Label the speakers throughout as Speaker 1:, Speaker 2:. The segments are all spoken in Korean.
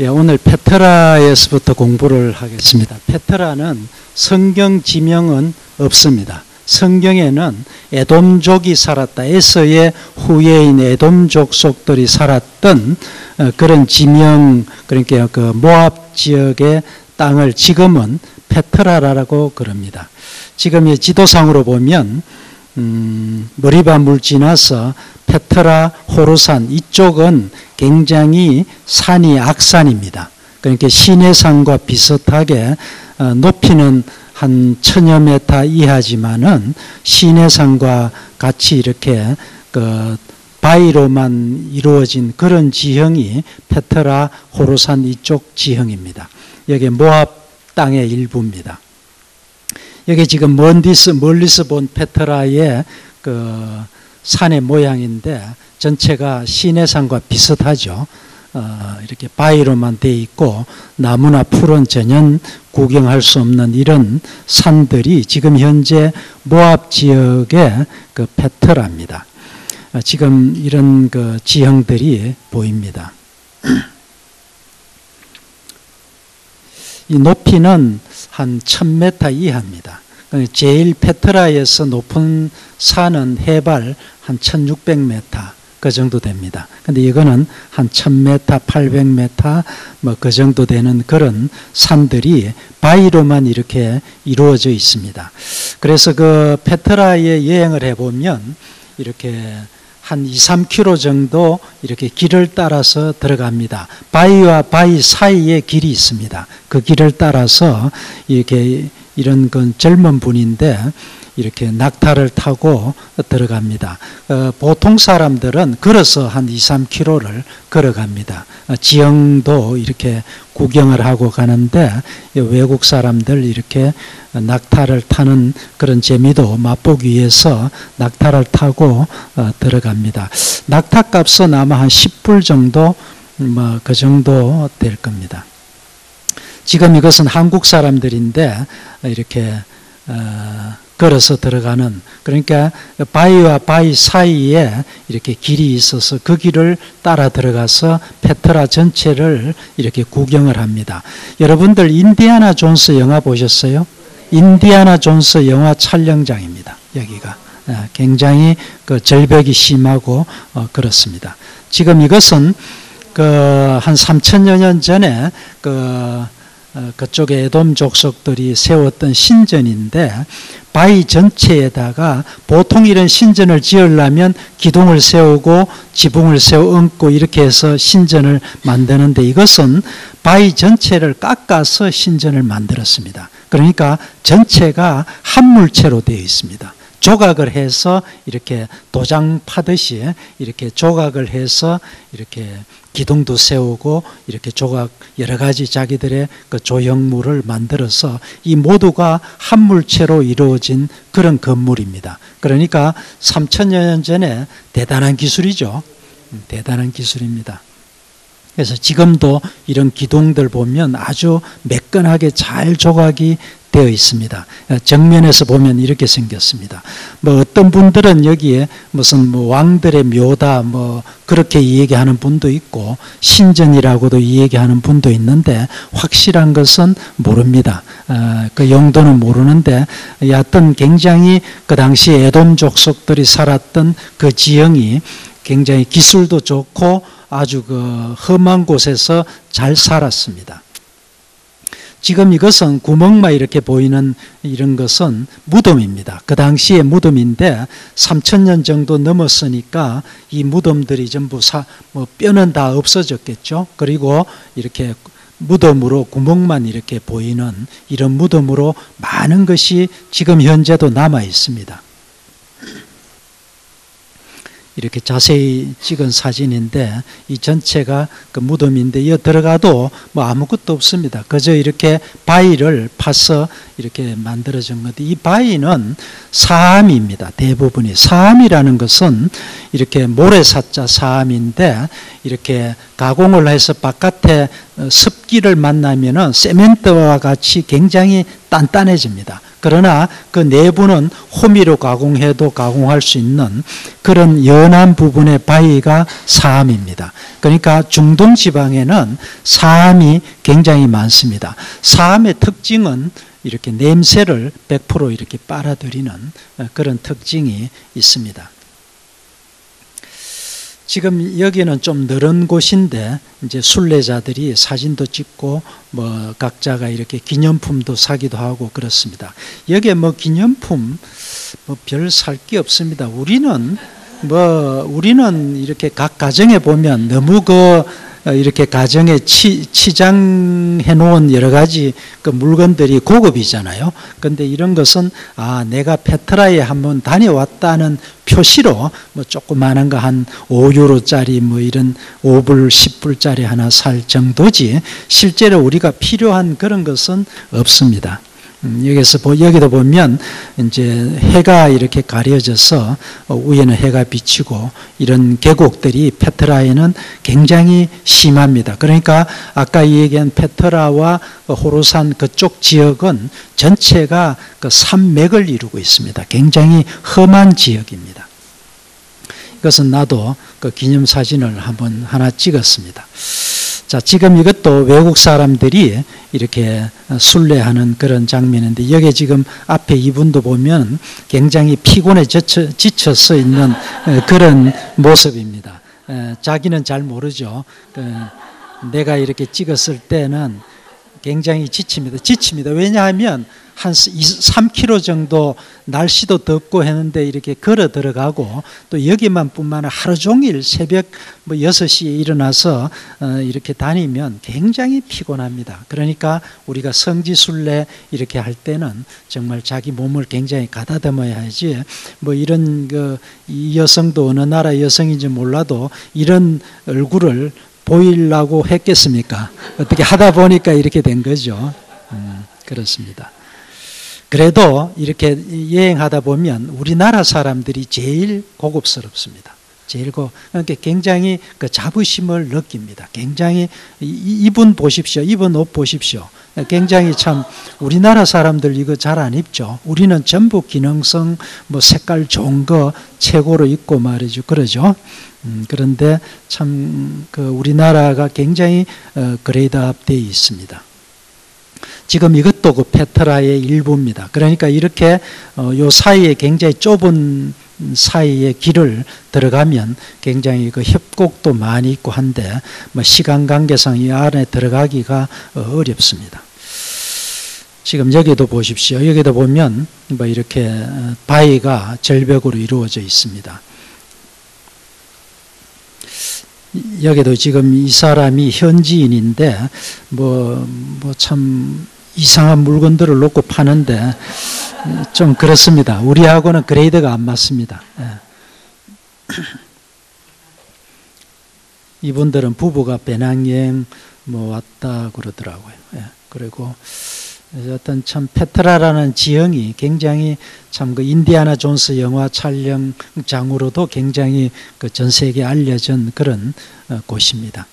Speaker 1: 예, 오늘 페트라에서부터 공부를 하겠습니다. 페트라는 성경 지명은 없습니다. 성경에는 에돔족이 살았다. 에서의 후예인 에돔족 속들이 살았던 그런 지명, 그러니까 그 모압 지역의 땅을 지금은 페트라라고 그럽니다. 지금 이 지도상으로 보면 머리바 물 지나서 페트라, 호르산 이쪽은 굉장히 산이 악산입니다. 그러니까 시내산과 비슷하게 높이는 한 1000여 미터 이하지만은 시내산과 같이 이렇게 그 바위로만 이루어진 그런 지형이 페트라, 호르산 이쪽 지형입니다. 여기 모압 땅의 일부입니다. 여기 지금 멀리서 본 페트라의 그 산의 모양인데 전체가 시내산과 비슷하죠. 이렇게 바위로만 되어 있고 나무나 풀은 전혀 구경할 수 없는 이런 산들이 지금 현재 모압 지역의 그 페트라입니다. 지금 이런 그 지형들이 보입니다. 이 높이는 한 1000m 이하입니다. 제일 페트라에서 높은 산은 해발 한 1600m 그 정도 됩니다. 근데 이거는 한 1000m, 800m 뭐 그 정도 되는 그런 산들이 바위로만 이렇게 이루어져 있습니다. 그래서 그 페트라에 여행을 해보면 이렇게 한 2-3km 정도 이렇게 길을 따라서 들어갑니다. 바위와 바위 사이에 길이 있습니다. 그 길을 따라서 이렇게 이런 건 젊은 분인데 이렇게 낙타를 타고 들어갑니다. 보통 사람들은 걸어서 한 2-3km를 걸어갑니다. 지형도 이렇게 구경을 하고 가는데 외국 사람들 이렇게 낙타를 타는 그런 재미도 맛보기 위해서 낙타를 타고 들어갑니다. 낙타 값은 아마 한 10불 정도 뭐 그 정도 될 겁니다. 지금 이것은 한국 사람들인데 이렇게 걸어서 들어가는, 그러니까 바위와 바위 사이에 이렇게 길이 있어서 그 길을 따라 들어가서 페트라 전체를 이렇게 구경을 합니다. 여러분들 인디아나 존스 영화 보셨어요? 인디아나 존스 영화 촬영장입니다. 여기가 굉장히 그 절벽이 심하고 그렇습니다. 지금 이것은 그 한 3000여 년 전에 그쪽에 에돔 족속들이 세웠던 신전인데 바위 전체에다가 보통 이런 신전을 지으려면 기둥을 세우고 지붕을 세워 얹고 이렇게 해서 신전을 만드는데 이것은 바위 전체를 깎아서 신전을 만들었습니다. 그러니까 전체가 한 물체로 되어 있습니다. 조각을 해서 이렇게 도장 파듯이 이렇게 조각을 해서 이렇게 기둥도 세우고 이렇게 조각 여러 가지 자기들의 그 조형물을 만들어서 이 모두가 한 물체로 이루어진 그런 건물입니다. 그러니까 3000여 년 전에 대단한 기술이죠. 대단한 기술입니다. 그래서 지금도 이런 기둥들 보면 아주 매끈하게 잘 조각이 되어 있습니다. 정면에서 보면 이렇게 생겼습니다. 뭐 어떤 분들은 여기에 무슨 뭐 왕들의 묘다 뭐 그렇게 얘기하는 분도 있고 신전이라고도 얘기하는 분도 있는데 확실한 것은 모릅니다. 그 용도는 모르는데 여하튼 굉장히 그 당시 에돔 족속들이 살았던 그 지형이 굉장히 기술도 좋고 아주 그 험한 곳에서 잘 살았습니다. 지금 이것은 구멍만 이렇게 보이는 이런 것은 무덤입니다. 그 당시의 무덤인데 3000년 정도 넘었으니까 이 무덤들이 전부 뼈는 다 없어졌겠죠. 그리고 이렇게 무덤으로 구멍만 이렇게 보이는 이런 무덤으로 많은 것이 지금 현재도 남아 있습니다. 이렇게 자세히 찍은 사진인데 이 전체가 그 무덤인데 여기 들어가도 뭐 아무것도 없습니다. 그저 이렇게 바위를 파서 이렇게 만들어진 건데 이 바위는 사암입니다. 대부분이. 사암이라는 것은 이렇게 모래사자 사암인데 이렇게 가공을 해서 바깥에 습기를 만나면은 세멘트와 같이 굉장히 단단해집니다. 그러나 그 내부는 호미로 가공해도 가공할 수 있는 그런 연한 부분의 바위가 사암입니다. 그러니까 중동 지방에는 사암이 굉장히 많습니다. 사암의 특징은 이렇게 냄새를 100% 이렇게 빨아들이는 그런 특징이 있습니다. 지금 여기는 좀 넓은 곳인데 이제 순례자들이 사진도 찍고 뭐 각자가 이렇게 기념품도 사기도 하고 그렇습니다. 여기에 뭐 기념품 뭐 별 살 게 없습니다. 우리는 이렇게 각 가정에 보면 너무 이렇게 가정에 치장해 놓은 여러 가지 그 물건들이 고급이잖아요. 그런데 이런 것은 내가 페트라에 한번 다녀왔다는 표시로 뭐 조그마한 거 한 5유로짜리 뭐 이런 5불, 10불짜리 하나 살 정도지 실제로 우리가 필요한 그런 것은 없습니다. 여기도 보면 이제 해가 이렇게 가려져서 위에는 해가 비치고 이런 계곡들이 페트라에는 굉장히 심합니다. 그러니까 아까 얘기한 페트라와 호로산 그쪽 지역은 전체가 그 산맥을 이루고 있습니다. 굉장히 험한 지역입니다. 이것은 나도 그 기념사진을 한번 하나 찍었습니다. 자, 지금 이것도 외국 사람들이 이렇게 순례하는 그런 장면인데 여기 지금 앞에 이분도 보면 굉장히 피곤해 지쳐서 있는 그런 모습입니다. 자기는 잘 모르죠. 내가 이렇게 찍었을 때는 굉장히 지칩니다. 왜냐하면 한 3km 정도 날씨도 덥고 했는데 이렇게 걸어 들어가고 또 여기만 뿐만 아니라 하루 종일 새벽 뭐 6시에 일어나서 이렇게 다니면 굉장히 피곤합니다. 그러니까 우리가 성지순례 이렇게 할 때는 정말 자기 몸을 굉장히 가다듬어야 하지 뭐 이런 이 여성도 어느 나라 여성인지 몰라도 이런 얼굴을 보이려고 했겠습니까? 어떻게 하다 보니까 이렇게 된 거죠. 그렇습니다. 그래도 이렇게 여행하다 보면 우리나라 사람들이 제일 고급스럽습니다. 그러니까 굉장히 그 자부심을 느낍니다. 굉장히 이분 보십시오. 입은 옷 보십시오. 굉장히 참 우리나라 사람들 이거 잘 안 입죠. 우리는 전부 기능성 뭐 색깔 좋은 거 최고로 입고 말이죠. 그러죠. 그런데 참 그 우리나라가 굉장히 그레이드업 되어 있습니다. 지금 이것도 그 페트라의 일부입니다. 그러니까 이렇게 요 사이에 굉장히 좁은 사이에 길을 들어가면 굉장히 그 협곡도 많이 있고 한데 뭐 시간 관계상 이 안에 들어가기가 어렵습니다. 지금 여기도 보십시오. 여기도 보면 뭐 이렇게 바위가 절벽으로 이루어져 있습니다. 여기도 지금 이 사람이 현지인인데 뭐 참 이상한 물건들을 놓고 파는데 좀 그렇습니다. 우리하고는 그레이드가 안 맞습니다. 이분들은 부부가 배낭여행 뭐 왔다 그러더라고요. 그리고 어떤 참 페트라라는 지형이 굉장히 참 그 인디아나 존스 영화 촬영장으로도 굉장히 그 전 세계에 알려진 그런 곳입니다.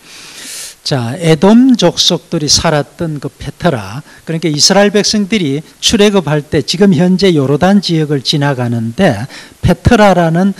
Speaker 1: 자, 에돔 족속들이 살았던 그 페트라, 그러니까 이스라엘 백성들이 출애굽할 때 지금 현재 요르단 지역을 지나가는데 페트라라는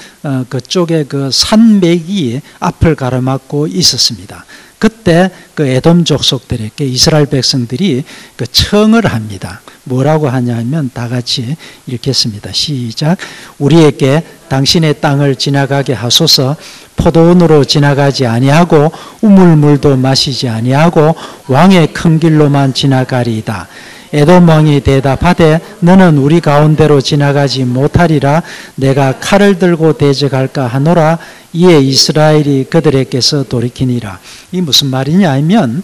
Speaker 1: 그쪽에 그 산맥이 앞을 가로막고 있었습니다. 그때 그 에돔 족속들에게 이스라엘 백성들이 그 청을 합니다. 뭐라고 하냐면 다 같이 읽겠습니다. 시작. 우리에게 당신의 땅을 지나가게 하소서. 포도원으로 지나가지 아니하고 우물물도 마시지 아니하고 왕의 큰 길로만 지나가리이다. 에돔 왕이 대답하되 너는 우리 가운데로 지나가지 못하리라. 내가 칼을 들고 대적할까 하노라. 이에 이스라엘이 그들에게서 돌이키니라. 이 무슨 말이냐 하면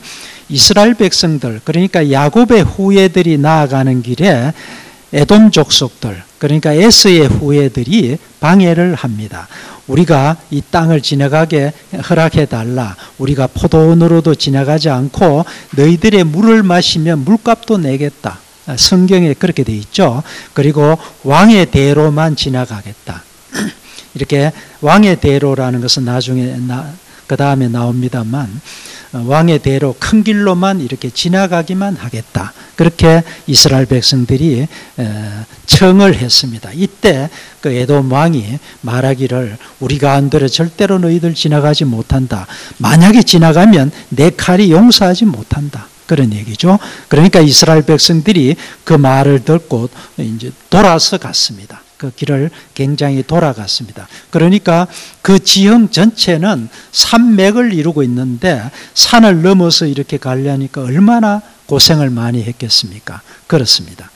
Speaker 1: 이스라엘 백성들, 그러니까 야곱의 후예들이 나아가는 길에 에돔 족속들, 그러니까 에서의 후예들이 방해를 합니다. 우리가 이 땅을 지나가게 허락해달라. 우리가 포도원으로도 지나가지 않고 너희들의 물을 마시면 물값도 내겠다. 성경에 그렇게 돼 있죠. 그리고 왕의 대로만 지나가겠다. 이렇게 왕의 대로라는 것은 나중에 그 다음에 나옵니다만 왕의 대로 큰 길로만 이렇게 지나가기만 하겠다. 그렇게 이스라엘 백성들이 청을 했습니다. 이때 그 에돔 왕이 말하기를 우리 가운데로 절대로 너희들 지나가지 못한다. 만약에 지나가면 내 칼이 용서하지 못한다. 그런 얘기죠. 그러니까 이스라엘 백성들이 그 말을 듣고 이제 돌아서 갔습니다. 그 길을 굉장히 돌아갔습니다. 그러니까 그 지형 전체는 산맥을 이루고 있는데 산을 넘어서 이렇게 가려니까 얼마나 고생을 많이 했겠습니까? 그렇습니다.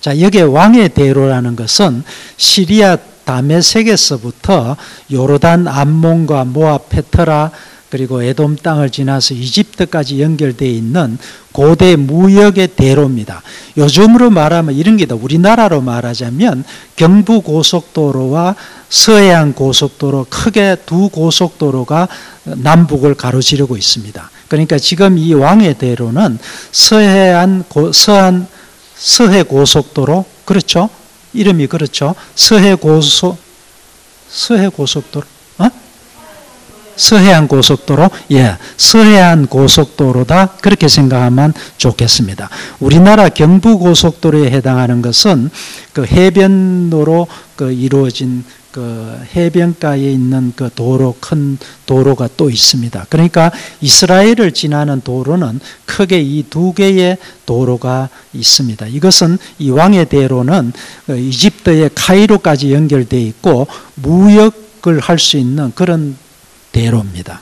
Speaker 1: 자, 여기에 왕의 대로라는 것은 시리아 다메섹에서부터 요르단 암몬과 모압 페트라 그리고 에돔 땅을 지나서 이집트까지 연결되어 있는 고대 무역의 대로입니다. 요즘으로 말하면 이런 게다. 우리나라로 말하자면 경부고속도로와 서해안 고속도로 크게 두 고속도로가 남북을 가로지르고 있습니다. 그러니까 지금 이 왕의 대로는 서해 고속도로 그렇죠? 이름이 그렇죠? 서해 고속도로 서해안 고속도로, 예, 서해안 고속도로다. 그렇게 생각하면 좋겠습니다. 우리나라 경부고속도로에 해당하는 것은 그 해변로로 이루어진 그 해변가에 있는 그 도로, 큰 도로가 또 있습니다. 그러니까 이스라엘을 지나는 도로는 크게 이 두 개의 도로가 있습니다. 이것은 이 왕의 대로는 이집트의 카이로까지 연결되어 있고 무역을 할 수 있는 그런 대로입니다.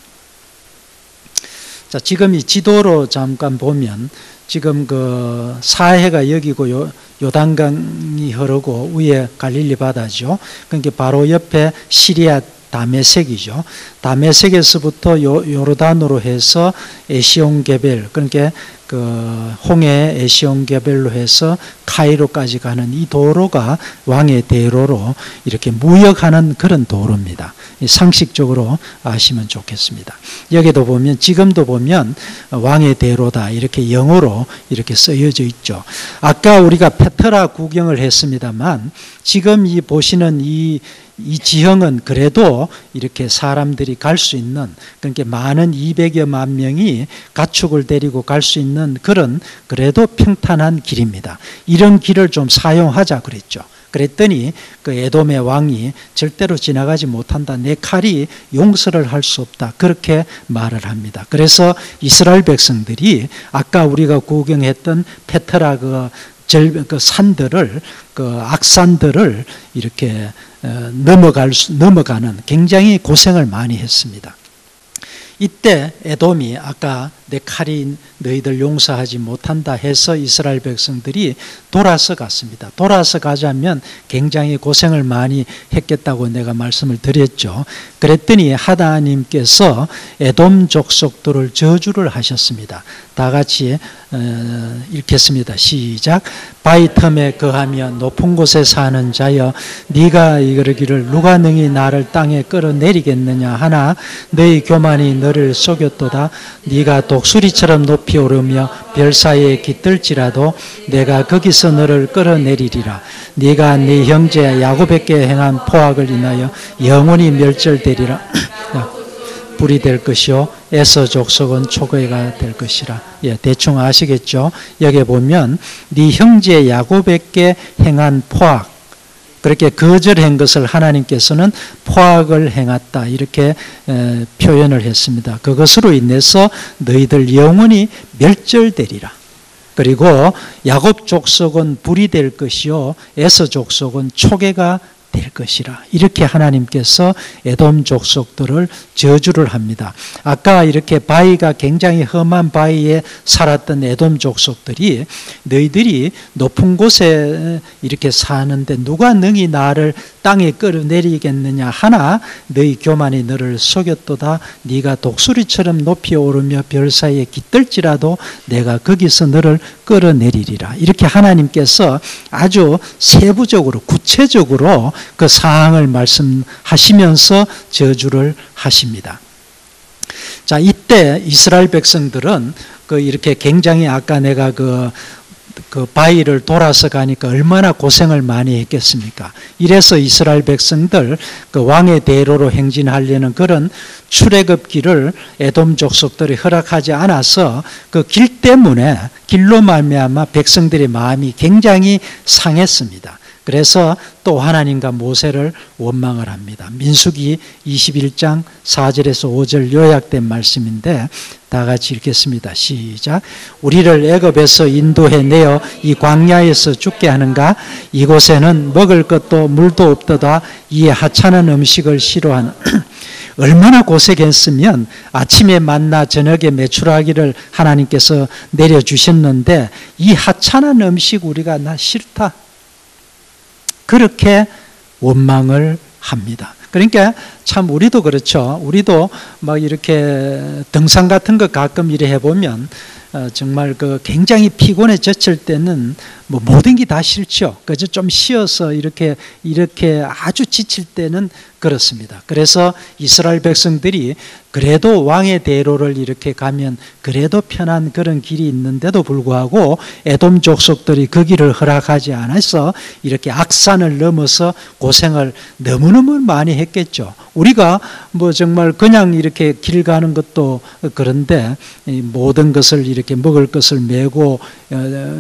Speaker 1: 자, 지금 이 지도로 잠깐 보면 지금 그 사해가 여기고 요단강이 흐르고 위에 갈릴리 바다죠. 그러니까 바로 옆에 시리아 다메섹이죠. 다메섹에서부터 요르단으로 해서 에시온게벨, 그러니까 그 홍해 에시온게벨로 해서 카이로까지 가는 이 도로가 왕의 대로로 이렇게 무역하는 그런 도로입니다. 상식적으로 아시면 좋겠습니다. 여기도 보면 지금도 보면 왕의 대로다 이렇게 영어로 이렇게 쓰여져 있죠. 아까 우리가 페트라 구경을 했습니다만 지금 이 보시는 이 지형은 그래도 이렇게 사람들이 갈 수 있는, 그러니까 많은 200여만 명이 가축을 데리고 갈 수 있는 그런 그래도 평탄한 길입니다. 이런 길을 좀 사용하자 그랬죠. 그랬더니 그 에돔의 왕이 절대로 지나가지 못한다. 내 칼이 용서를 할 수 없다. 그렇게 말을 합니다. 그래서 이스라엘 백성들이 아까 우리가 구경했던 페트라 그 산들을, 그 악산들을 이렇게 넘어가는 굉장히 고생을 많이 했습니다. 이때 에돔이 아까 내 칼이 너희들 용서하지 못한다 해서 이스라엘 백성들이 돌아서 갔습니다. 돌아서 가자면 굉장히 고생을 많이 했겠다고 내가 말씀을 드렸죠. 그랬더니 하나님께서 에돔 족속들을 저주를 하셨습니다. 다 같이 읽겠습니다. 시작. 바위 틈에 거하며 높은 곳에 사는 자여, 네가 이르기를 누가 능히 나를 땅에 끌어내리겠느냐 하나 너희 교만이 너를 속였도다. 네가 독수리처럼 높이 오르며 별 사이에 깃들지라도 내가 거기서 너를 끌어내리리라. 네가 네 형제 야곱에게 행한 포악을 인하여 영원히 멸절되리라. 불이 될 것이요 에서 족속은 초거가 될 것이라. 예, 대충 아시겠죠? 여기 보면 네 형제 야곱에게 행한 포악, 그렇게 거절한 것을 하나님께서는 포악을 행했다 이렇게 표현을 했습니다. 그것으로 인해서 너희들 영원히 멸절되리라. 그리고 야곱 족속은 불이 될 것이요 에서 족속은 초계가 될 것이라. 이렇게 하나님께서 에돔 족속들을 저주를 합니다. 아까 이렇게 바위가 굉장히 험한 바위에 살았던 에돔 족속들이 너희들이 높은 곳에 이렇게 사는데 누가 능히 나를 땅에 끌어내리겠느냐 하나 너희 교만이 너를 속였도다. 네가 독수리처럼 높이 오르며 별 사이에 깃들지라도 내가 거기서 너를 끌어내리리라. 이렇게 하나님께서 아주 세부적으로 구체적으로 그 사항을 말씀하시면서 저주를 하십니다. 자, 이때 이스라엘 백성들은 그 이렇게 굉장히 아까 내가 그 그 바위를 돌아서 가니까 얼마나 고생을 많이 했겠습니까? 이래서 이스라엘 백성들 그 왕의 대로로 행진하려는 그런 출애굽길을 에돔 족속들이 허락하지 않아서 그 길 때문에 길로 말미암아 백성들의 마음이 굉장히 상했습니다. 그래서 또 하나님과 모세를 원망을 합니다. 민수기 21장 4절에서 5절 요약된 말씀인데 다 같이 읽겠습니다. 시작. 우리를 애굽에서 인도해 내어 이 광야에서 죽게 하는가? 이곳에는 먹을 것도 물도 없도다. 이 하찮은 음식을 싫어하는 얼마나 고생했으면 아침에 만나 저녁에 메추라기를 하나님께서 내려주셨는데 이 하찮은 음식 우리가 나 싫다. 그렇게 원망을 합니다. 그러니까 참 우리도 그렇죠. 우리도 막 이렇게 등산 같은 거 가끔 이래 해보면 정말 그 굉장히 피곤해 졌을 때는 뭐 모든 게 다 싫죠. 그저 좀 쉬어서 이렇게 아주 지칠 때는 그렇습니다. 그래서 이스라엘 백성들이 그래도 왕의 대로를 이렇게 가면 그래도 편한 그런 길이 있는데도 불구하고 에돔 족속들이 그 길을 허락하지 않아서 이렇게 악산을 넘어서 고생을 너무너무 많이 했겠죠. 우리가 뭐 정말 그냥 이렇게 길 가는 것도 그런데 모든 것을 이렇게 먹을 것을 메고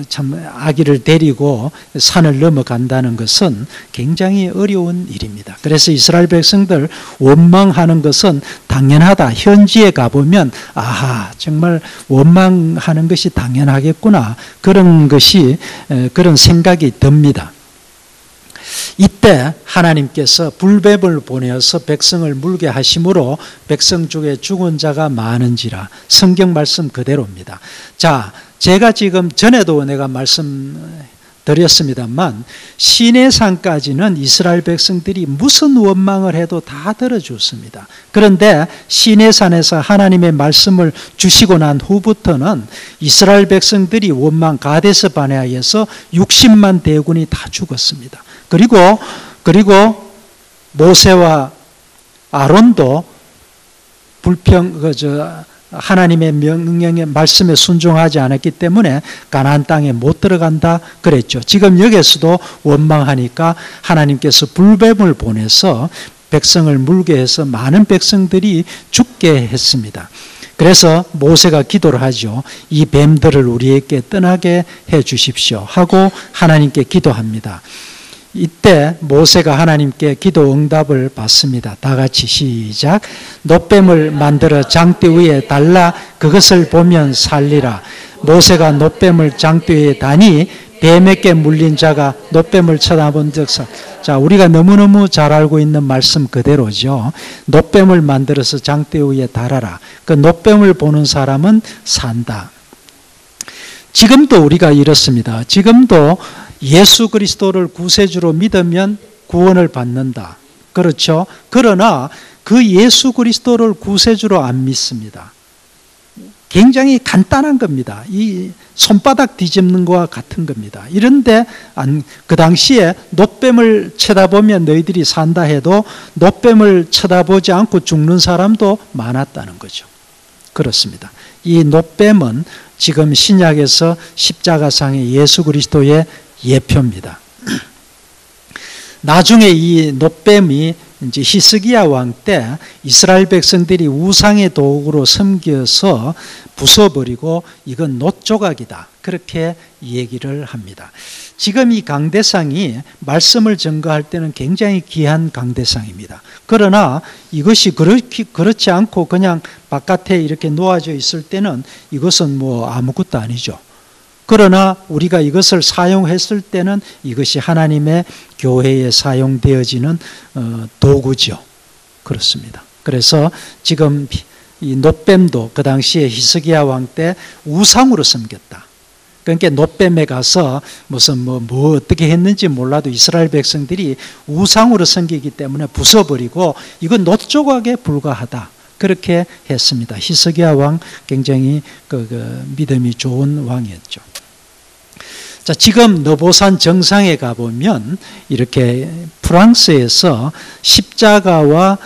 Speaker 1: 참 아기를 데리고 산을 넘어간다는 것은 굉장히 어려운 일입니다. 그래서 이스라엘 백성들 원망하는 것은 당연하다. 현지에 가보면 아하 정말 원망하는 것이 당연하겠구나. 그런 생각이 듭니다. 이때 하나님께서 불뱀을 보내어서 백성을 물게 하심으로 백성 중에 죽은 자가 많은지라. 성경 말씀 그대로입니다. 자, 제가 지금 전에도 내가 말씀드렸습니다만 시내산까지는 이스라엘 백성들이 무슨 원망을 해도 다 들어줬습니다. 그런데 시내산에서 하나님의 말씀을 주시고 난 후부터는 이스라엘 백성들이 원망 가데스 바네아에서 60만 대군이 다 죽었습니다. 그리고 모세와 아론도 하나님의 명령의 말씀에 순종하지 않았기 때문에 가나안 땅에 못 들어간다 그랬죠. 지금 여기에서도 원망하니까 하나님께서 불뱀을 보내서 백성을 물게 해서 많은 백성들이 죽게 했습니다. 그래서 모세가 기도를 하죠. 이 뱀들을 우리에게 떠나게 해 주십시오 하고 하나님께 기도합니다. 이때 모세가 하나님께 기도 응답을 받습니다. 다 같이 시작. 놋뱀을 만들어 장대 위에 달라 그것을 보면 살리라. 모세가 놋뱀을 장대 위에 다니 뱀에게 물린 자가 놋뱀을 쳐다본 적사. 자, 우리가 너무너무 잘 알고 있는 말씀 그대로죠. 놋뱀을 만들어서 장대 위에 달아라. 그 놋뱀을 보는 사람은 산다. 지금도 우리가 이렇습니다. 지금도 예수 그리스도를 구세주로 믿으면 구원을 받는다. 그렇죠? 그러나 그 예수 그리스도를 구세주로 안 믿습니다. 굉장히 간단한 겁니다. 이 손바닥 뒤집는 것과 같은 겁니다. 이런데 그 당시에 놋뱀을 쳐다보면 너희들이 산다 해도 놋뱀을 쳐다보지 않고 죽는 사람도 많았다는 거죠. 그렇습니다. 이 놋뱀은 지금 신약에서 십자가상의 예수 그리스도의 예표입니다. 나중에 이 놋뱀이 이제 히스기야 왕 때 이스라엘 백성들이 우상의 도구로 섬겨서 부숴버리고 이건 놋조각이다. 그렇게 얘기를 합니다. 지금 이 강대상이 말씀을 증거할 때는 굉장히 귀한 강대상입니다. 그러나 이것이 그렇지 않고 그냥 바깥에 이렇게 놓아져 있을 때는 이것은 뭐 아무것도 아니죠. 그러나 우리가 이것을 사용했을 때는 이것이 하나님의 교회에 사용되어지는 도구죠. 그렇습니다. 그래서 지금 이 놋뱀도 그 당시에 히스기야 왕 때 우상으로 섬겼다. 그러니까 놋뱀에 가서 무슨 뭐 어떻게 했는지 몰라도 이스라엘 백성들이 우상으로 섬기기 때문에 부숴버리고 이건 놋조각에 불과하다. 그렇게 했습니다. 히스기야 왕 굉장히 믿음이 좋은 왕이었죠. 자, 지금 너보산 정상에 가보면 이렇게 프랑스에서 십자가와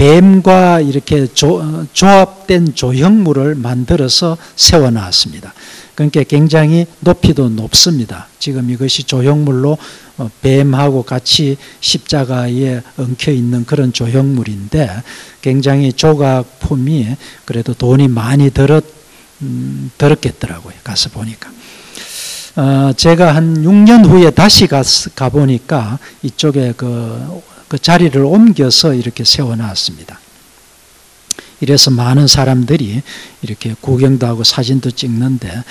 Speaker 1: 뱀과 이렇게 조합된 조형물을 만들어서 세워놨습니다. 그러니까 굉장히 높이도 높습니다. 지금 이것이 조형물로 뱀하고 같이 십자가에 엉켜 있는 그런 조형물인데 굉장히 조각품이 그래도 돈이 많이 들었겠더라고요. 가서 보니까. 제가 한 6년 후에 다시 가보니까 이쪽에 그 자리를 옮겨서 이렇게 세워놨습니다. 이래서 많은 사람들이 이렇게 구경도 하고 사진도 찍는데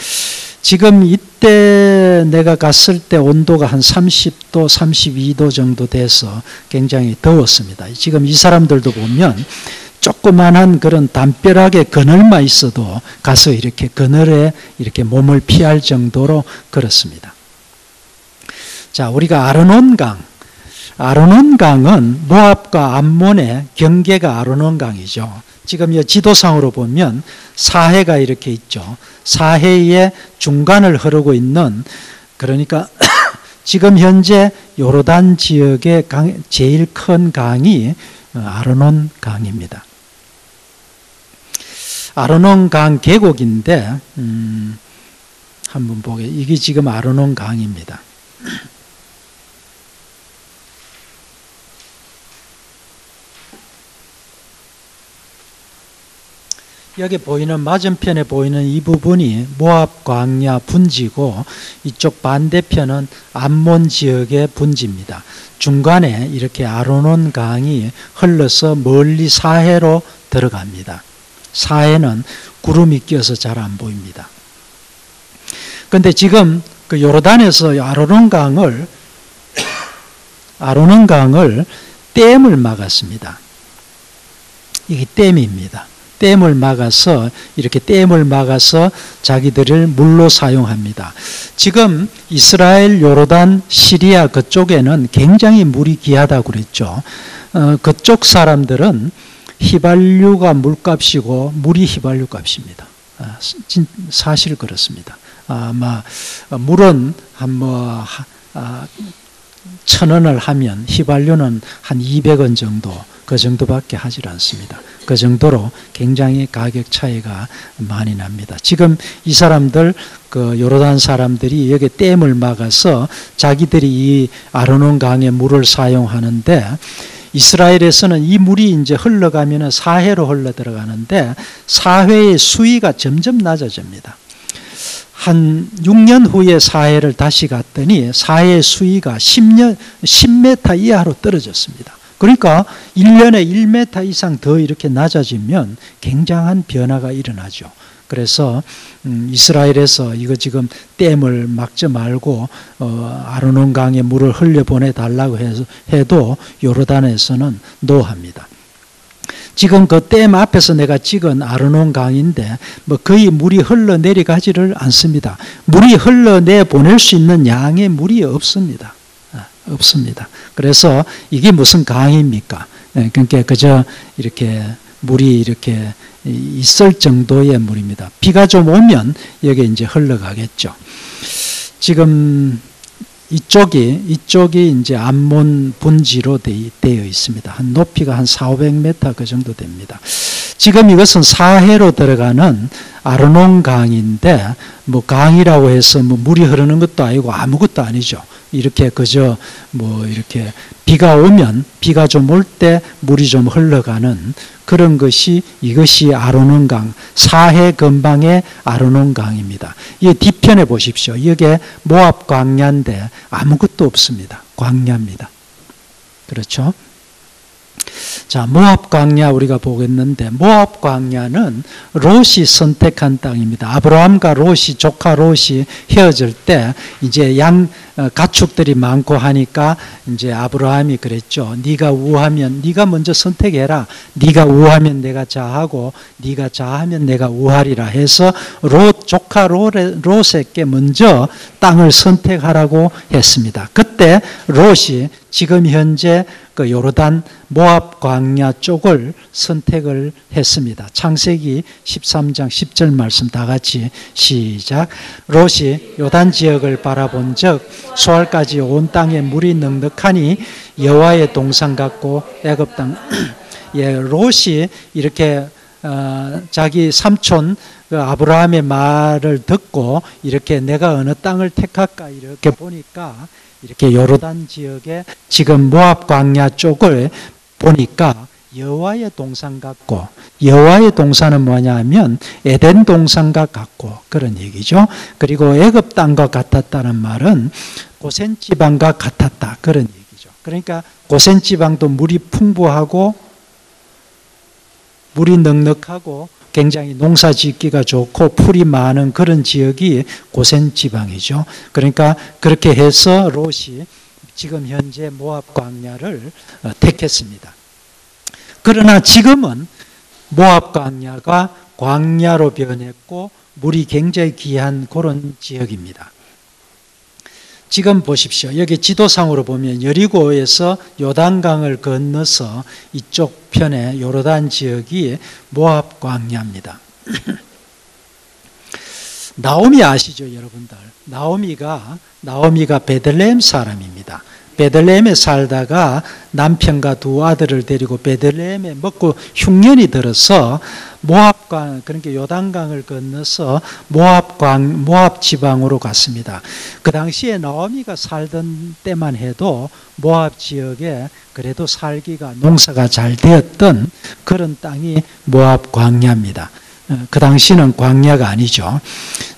Speaker 1: 지금 이때 내가 갔을 때 온도가 한 30도, 32도 정도 돼서 굉장히 더웠습니다. 지금 이 사람들도 보면 조그만한 그런 담벼락에 그늘만 있어도 가서 이렇게 그늘에 이렇게 몸을 피할 정도로 그렇습니다. 자, 우리가 아르논강은 모압과 암몬의 경계가 아르논강이죠. 지금 이 지도상으로 보면 사해가 이렇게 있죠. 사해의 중간을 흐르고 있는, 그러니까 지금 현재 요르단 지역의 제일 큰 강이 아르논강입니다. 아르논강 계곡인데 한번 보게. 이게 지금 아르논강입니다. 여기 보이는 맞은편에 보이는 이 부분이 모압 광야 분지고 이쪽 반대편은 암몬 지역의 분지입니다. 중간에 이렇게 아르논 강이 흘러서 멀리 사해로 들어갑니다. 사해는 구름이 껴서 잘 안 보입니다. 그런데 지금 그 요르단에서 아르논 강을 댐을 막았습니다. 이게 댐입니다. 댐을 막아서 자기들을 물로 사용합니다. 지금 이스라엘, 요르단, 시리아 그쪽에는 굉장히 물이 귀하다고 그랬죠. 그쪽 사람들은 휘발유가 물값이고 물이 휘발유 값입니다. 사실 그렇습니다. 아마 물은 한 1,000원을 하면 휘발유는 한 200원 정도, 그 정도밖에 하질 않습니다. 그 정도로 굉장히 가격 차이가 많이 납니다. 지금 이 사람들, 그 요르단 사람들이 여기 댐을 막아서 자기들이 이 아르논 강의 물을 사용하는데, 이스라엘에서는 이 물이 이제 흘러가면 사해로 흘러 들어가는데 사해의 수위가 점점 낮아집니다. 한 6년 후에 사해를 다시 갔더니 사해의 수위가 10m 이하로 떨어졌습니다. 그러니까 1년에 1m 이상 더 이렇게 낮아지면 굉장한 변화가 일어나죠. 그래서 이스라엘에서 이거 지금 댐을 막지 말고 아르논 강에 물을 흘려보내달라고 해도 요르단에서는 노합니다. 지금 그 댐 앞에서 내가 찍은 아르논 강인데 거의 물이 흘러내려가지를 않습니다. 물이 흘러내보낼 수 있는 양의 물이 없습니다. 없습니다. 그래서 이게 무슨 강입니까? 그러니까 그저 이렇게 물이 이렇게 있을 정도의 물입니다. 비가 좀 오면 여기 이제 흘러가겠죠. 지금 이쪽이 이제 암몬 분지로 되어 있습니다. 한 높이가 한 400-500m 그 정도 됩니다. 지금 이것은 사해로 들어가는 아르논 강인데 강이라고 해서 물이 흐르는 것도 아니고 아무것도 아니죠. 이렇게 그저 이렇게 비가 오면 비가 좀 올 때 물이 좀 흘러가는 그런 것이 이것이 아르논 강, 사해 근방의 아르논 강입니다. 이 뒤편에 보십시오. 이게 모압 광야인데 아무것도 없습니다. 광야입니다. 그렇죠? 자, 모압 광야 우리가 보겠는데 모압 광야는 롯이 선택한 땅입니다. 아브라함과 롯이 조카 롯이 헤어질 때 이제 가축들이 많고 하니까 이제 아브라함이 그랬죠. 네가 우하면 네가 먼저 선택해라. 네가 우하면 내가 자하고 네가 자하면 내가 우하리라 해서 조카 롯에게 먼저 땅을 선택하라고 했습니다. 그때 롯이 지금 현재 그 요르단 모압 광야 쪽을 선택을 했습니다. 창세기 13장 10절 말씀 다 같이 시작. 롯이 요단 지역을 바라본 적 소알까지 온 땅에 물이 넉넉하니 여호와의 동산 같고 애굽 땅 롯이 이렇게 자기 삼촌 그 아브라함의 말을 듣고 이렇게 내가 어느 땅을 택할까 이렇게 보니까 이렇게 요르단 지역에 지금 모압 광야 쪽을 보니까 여호와의 동산 같고, 여호와의 동산은 뭐냐 하면 에덴 동산과 같고 그런 얘기죠. 그리고 애굽 땅과 같았다는 말은 고센 지방과 같았다 그런 얘기죠. 그러니까 고센 지방도 물이 풍부하고 물이 넉넉하고 굉장히 농사 짓기가 좋고 풀이 많은 그런 지역이 고센 지방이죠. 그러니까 그렇게 해서 롯이 지금 현재 모압 광야를 택했습니다. 그러나 지금은 모압 광야가 광야로 변했고 물이 굉장히 귀한 그런 지역입니다. 지금 보십시오. 여기 지도상으로 보면 여리고에서 요단강을 건너서 이쪽 편에 요르단 지역이 모압 광야입니다. 나오미 아시죠, 여러분들? 나오미가 베들레헴 사람입니다. 베들레헴에 살다가 남편과 두 아들을 데리고 베들레헴에 먹고 흉년이 들어서 모압강, 그러니까 요단강을 건너서 모압 지방으로 갔습니다. 그 당시에 나오미가 살던 때만 해도 모압 지역에 그래도 살기가 농사가 잘 되었던 그런 땅이 모압 광야입니다. 그 당시는 광야가 아니죠.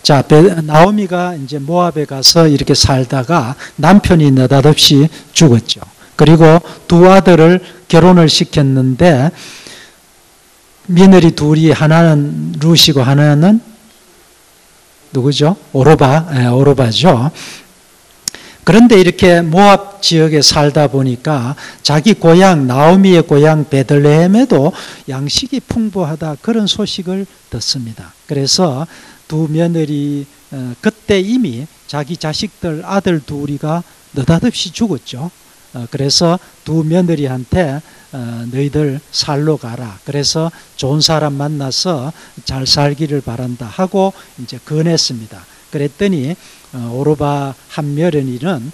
Speaker 1: 자, 나오미가 이제 모압에 가서 이렇게 살다가 남편이 느닷없이 죽었죠. 그리고 두 아들을 결혼을 시켰는데 며느리 둘이 하나는 룻이고 하나는 누구죠? 오르바죠. 그런데 이렇게 모압 지역에 살다 보니까 자기 고향 나오미의 고향 베들레헴에도 양식이 풍부하다 그런 소식을 듣습니다. 그래서 두 며느리 그때 이미 자기 자식들 아들 둘이가 느닷없이 죽었죠. 그래서 두 며느리한테 너희들 살러 가라. 그래서 좋은 사람 만나서 잘 살기를 바란다 하고 이제 권했습니다. 그랬더니 오르바 한 며느리는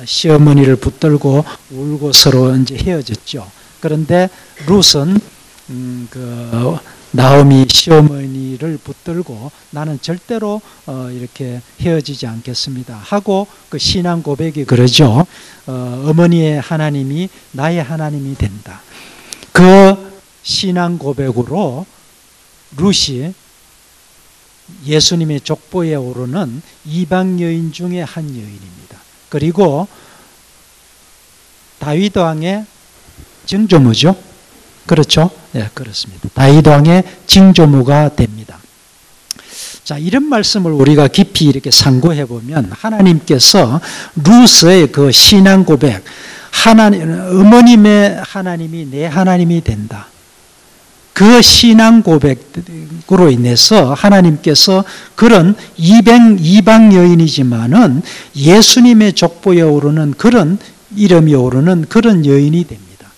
Speaker 1: 시어머니를 붙들고 울고 서로 이제 헤어졌죠. 그런데 룻은 그 나오미 시어머니를 붙들고 나는 절대로 이렇게 헤어지지 않겠습니다 하고 그 신앙 고백이 그러죠. 어머니의 하나님이 나의 하나님이 된다. 그 신앙 고백으로 룻이 예수님의 족보에 오르는 이방 여인 중에 한 여인입니다. 그리고 다윗 왕의 증조모죠. 그렇죠? 네, 그렇습니다. 다윗 왕의 증조모가 됩니다. 자, 이런 말씀을 우리가 깊이 이렇게 상고해 보면 하나님께서 룻의 그 신앙 고백, 어머님의 하나님이 내 하나님이 된다. 그 신앙 고백으로 인해서 하나님께서 그런 이방 여인이지만은 예수님의 족보에 오르는 그런 이름이 오르는 그런 여인이 됩니다.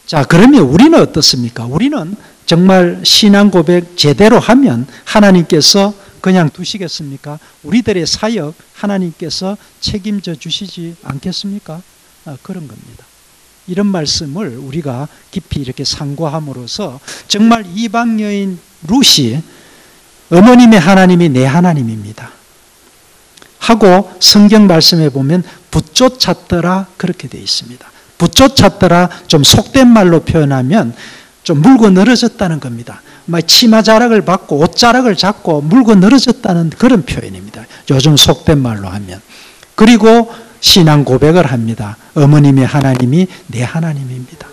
Speaker 1: 자, 그러면 우리는 어떻습니까? 우리는 정말 신앙 고백 제대로 하면 하나님께서 그냥 두시겠습니까? 우리들의 사역 하나님께서 책임져 주시지 않겠습니까? 그런 겁니다. 이런 말씀을 우리가 깊이 이렇게 상고함으로써 정말 이방 여인 룻이 어머님의 하나님이 내 하나님입니다 하고 성경 말씀에 보면 붙쫓았더라 그렇게 되어 있습니다. 붙쫓았더라 좀 속된 말로 표현하면 좀 물고 늘어졌다는 겁니다. 막 치마 자락을 받고 옷 자락을 잡고 물고 늘어졌다는 그런 표현입니다. 요즘 속된 말로 하면. 그리고 신앙 고백을 합니다. 어머님의 하나님이 내 하나님입니다.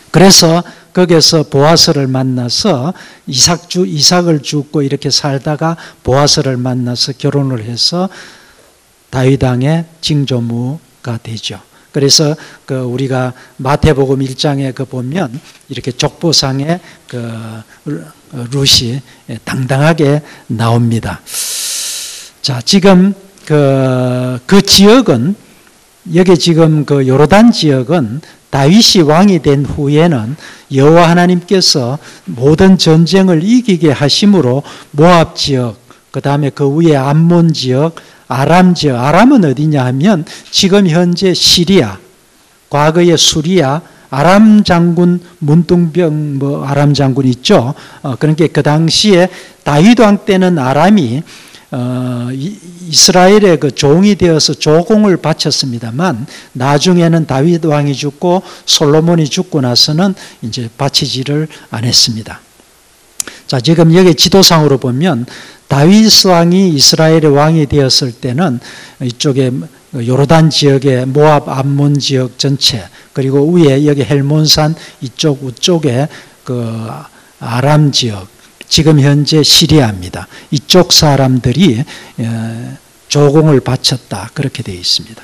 Speaker 1: 그래서 거기서 보아스를 만나서 이삭을 죽고 이렇게 살다가 보아스를 만나서 결혼을 해서 다윗 왕의 증조모가 되죠. 그래서 그 우리가 마태복음 1장에 그 보면 이렇게 족보상에 그 룻이 당당하게 나옵니다. 자, 지금 그 지역은 여기 지금 그 요르단 지역은 다윗이 왕이 된 후에는 여호와 하나님께서 모든 전쟁을 이기게 하심으로 모압 지역, 그 다음에 그 위에 암몬 지역, 아람 지역, 아람은 어디냐 하면 지금 현재 시리아, 과거의 수리아, 아람 장군 문둥병 아람 장군 있죠. 그러니까 그 당시에 다윗 왕 때는 아람이 이스라엘의 그 종이 되어서 조공을 바쳤습니다만 나중에는 다윗 왕이 죽고 솔로몬이 죽고 나서는 이제 바치지를 안 했습니다. 자, 지금 여기 지도상으로 보면 다윗 왕이 이스라엘의 왕이 되었을 때는 이쪽에 요르단 지역의 모압 암몬 지역 전체, 그리고 위에 여기 헬몬산 이쪽 우쪽에 그 아람 지역, 지금 현재 시리아입니다. 이쪽 사람들이 조공을 바쳤다, 그렇게 되어 있습니다.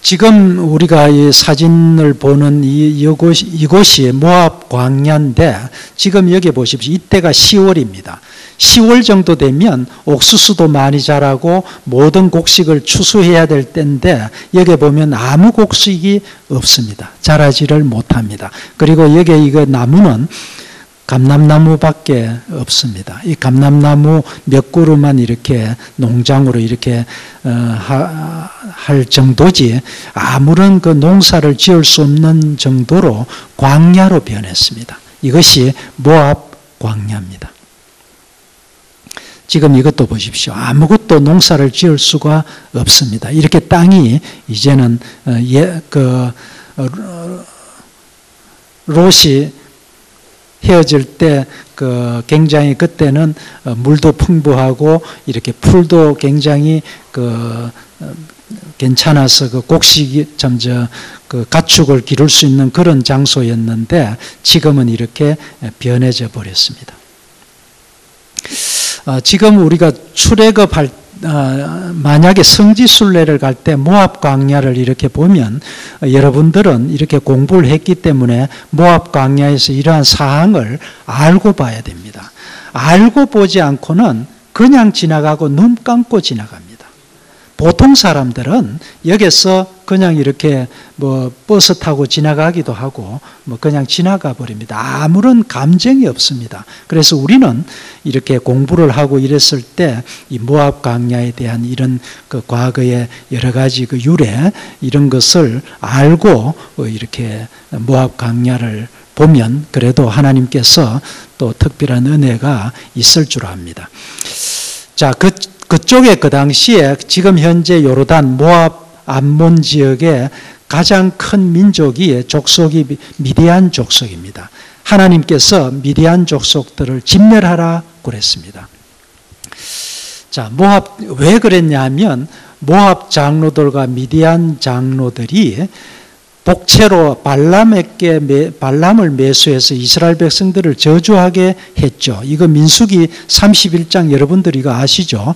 Speaker 1: 지금 우리가 이 사진을 보는 이곳이 모압 광야인데, 지금 여기 보십시오. 이때가 10월입니다. 10월 정도 되면 옥수수도 많이 자라고 모든 곡식을 추수해야 될 때인데, 여기 보면 아무 곡식이 없습니다. 자라지를 못합니다. 그리고 여기 이거 나무는 감람나무밖에 없습니다. 이 감람나무 몇 그루만 이렇게 농장으로 이렇게 할 정도지, 아무런 그 농사를 지을 수 없는 정도로 광야로 변했습니다. 이것이 모압 광야입니다. 지금 이것도 보십시오. 아무것도 농사를 지을 수가 없습니다. 이렇게 땅이 이제는 롯이 헤어질 때 굉장히 그때는 물도 풍부하고 이렇게 풀도 굉장히 괜찮아서 곡식이 가축을 기를 수 있는 그런 장소였는데, 지금은 이렇게 변해져 버렸습니다. 지금 우리가 출애굽할 만약에 성지순례를 갈 때 모압 광야를 이렇게 보면, 여러분들은 이렇게 공부를 했기 때문에 모압 광야에서 이러한 사항을 알고 봐야 됩니다. 알고 보지 않고는 그냥 지나가고 눈 감고 지나갑니다. 보통 사람들은 여기서 그냥 이렇게 버스 타고 지나가기도 하고 그냥 지나가 버립니다. 아무런 감정이 없습니다. 그래서 우리는 이렇게 공부를 하고 이랬을 때 이 모압 광야에 대한 이런 과거의 여러 가지 유래, 이런 것을 알고 이렇게 모압 광야를 보면 그래도 하나님께서 또 특별한 은혜가 있을 줄 압니다. 자, 그쪽에 그 당시에 지금 현재 요르단 모압 암몬 지역의 가장 큰 족속이 미디안 족속입니다. 하나님께서 미디안 족속들을 진멸하라 그랬습니다. 자, 모압 왜 그랬냐면, 모압 장로들과 미디안 장로들이 복채로 발람을 매수해서 이스라엘 백성들을 저주하게 했죠. 이거 민수기 31장 여러분들이 이거 아시죠?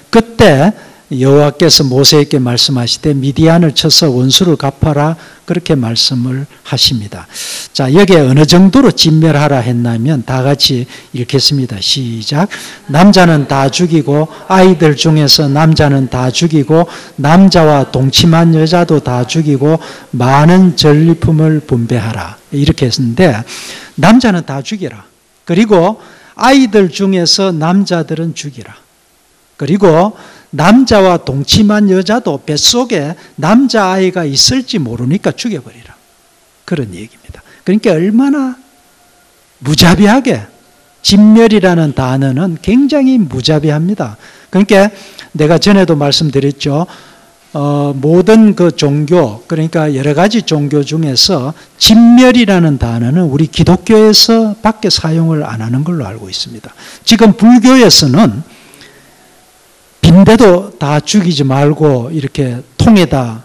Speaker 1: 그때 여호와께서 모세에게 말씀하시되 미디안을 쳐서 원수를 갚아라, 그렇게 말씀을 하십니다. 자, 여기에 어느 정도로 진멸하라 했냐면 다 같이 읽겠습니다. 시작. 남자는 다 죽이고 아이들 중에서 남자는 다 죽이고 남자와 동침한 여자도 다 죽이고 많은 전리품을 분배하라, 이렇게 했는데, 남자는 다 죽이라, 그리고 아이들 중에서 남자들은 죽이라, 그리고 남자와 동침한 여자도 뱃속에 남자아이가 있을지 모르니까 죽여버리라, 그런 얘기입니다. 그러니까 얼마나 무자비하게, 진멸이라는 단어는 굉장히 무자비합니다. 그러니까 내가 전에도 말씀드렸죠. 모든 종교, 그러니까 여러 가지 종교 중에서 진멸이라는 단어는 우리 기독교에서 밖에 사용을 안 하는 걸로 알고 있습니다. 지금 불교에서는 빈대도 다 죽이지 말고 이렇게 통에다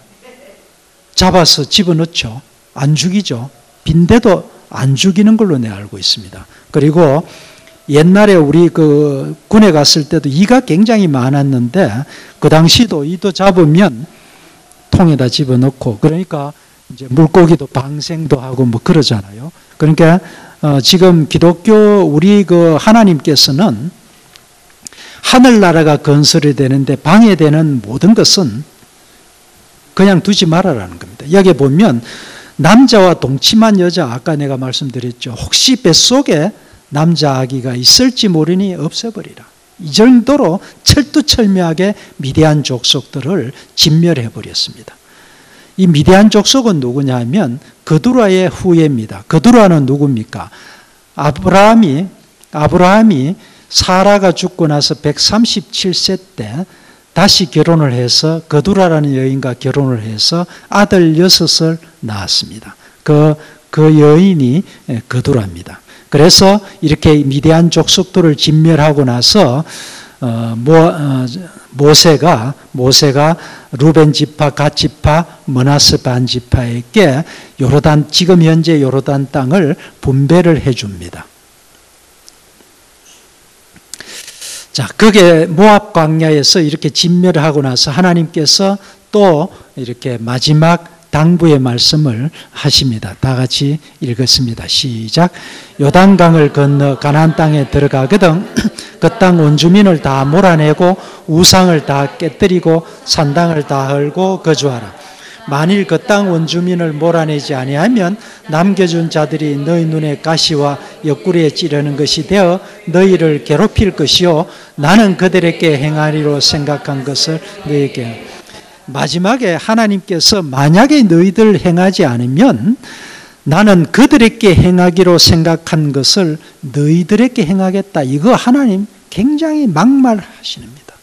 Speaker 1: 잡아서 집어넣죠. 안 죽이죠. 빈대도 안 죽이는 걸로 내가 알고 있습니다. 그리고 옛날에 우리 군에 갔을 때도 이가 굉장히 많았는데, 그 당시도 이도 잡으면 통에다 집어넣고, 그러니까 이제 물고기도 방생도 하고 그러잖아요. 그러니까 지금 기독교 우리 하나님께서는 하늘나라가 건설이 되는데 방해되는 모든 것은 그냥 두지 말아라는 겁니다. 여기 보면 남자와 동침한 여자, 아까 내가 말씀드렸죠. 혹시 뱃속에 남자 아기가 있을지 모르니 없애버리라. 이 정도로 철두철미하게 미디안 족속들을 진멸해버렸습니다. 이 미디안 족속은 누구냐 하면 그두라의 후예입니다. 그두라는 누굽니까? 아브라함이 사라가 죽고 나서 137세 때 다시 결혼을 해서 그두라라는 여인과 결혼을 해서 아들 6을 낳았습니다. 그 여인이 그두라입니다. 그래서 이렇게 미디안 족속들을 진멸하고 나서 모세가 루벤 지파, 갓 지파, 므낫세 반 지파에게 지금 현재 요르단 땅을 분배를 해줍니다. 자, 그게 모압 광야에서 이렇게 진멸하고 나서 하나님께서 또 이렇게 마지막 당부의 말씀을 하십니다. 다 같이 읽었습니다. 시작. 요단강을 건너 가나안 땅에 들어가거든 그 땅 온 주민을 다 몰아내고 우상을 다 깨뜨리고 산당을 다 헐고 거주하라. 만일 그 땅 온 주민을 몰아내지 아니하면 남겨준 자들이 너희 눈에 가시와 옆구리에 찌르는 것이 되어 너희를 괴롭힐 것이요 나는 그들에게 행하리로 생각한 것을 너희에게. 마지막에 하나님께서 만약에 너희들 행하지 않으면 나는 그들에게 행하기로 생각한 것을 너희들에게 행하겠다. 이거 하나님 굉장히 막말하십니다.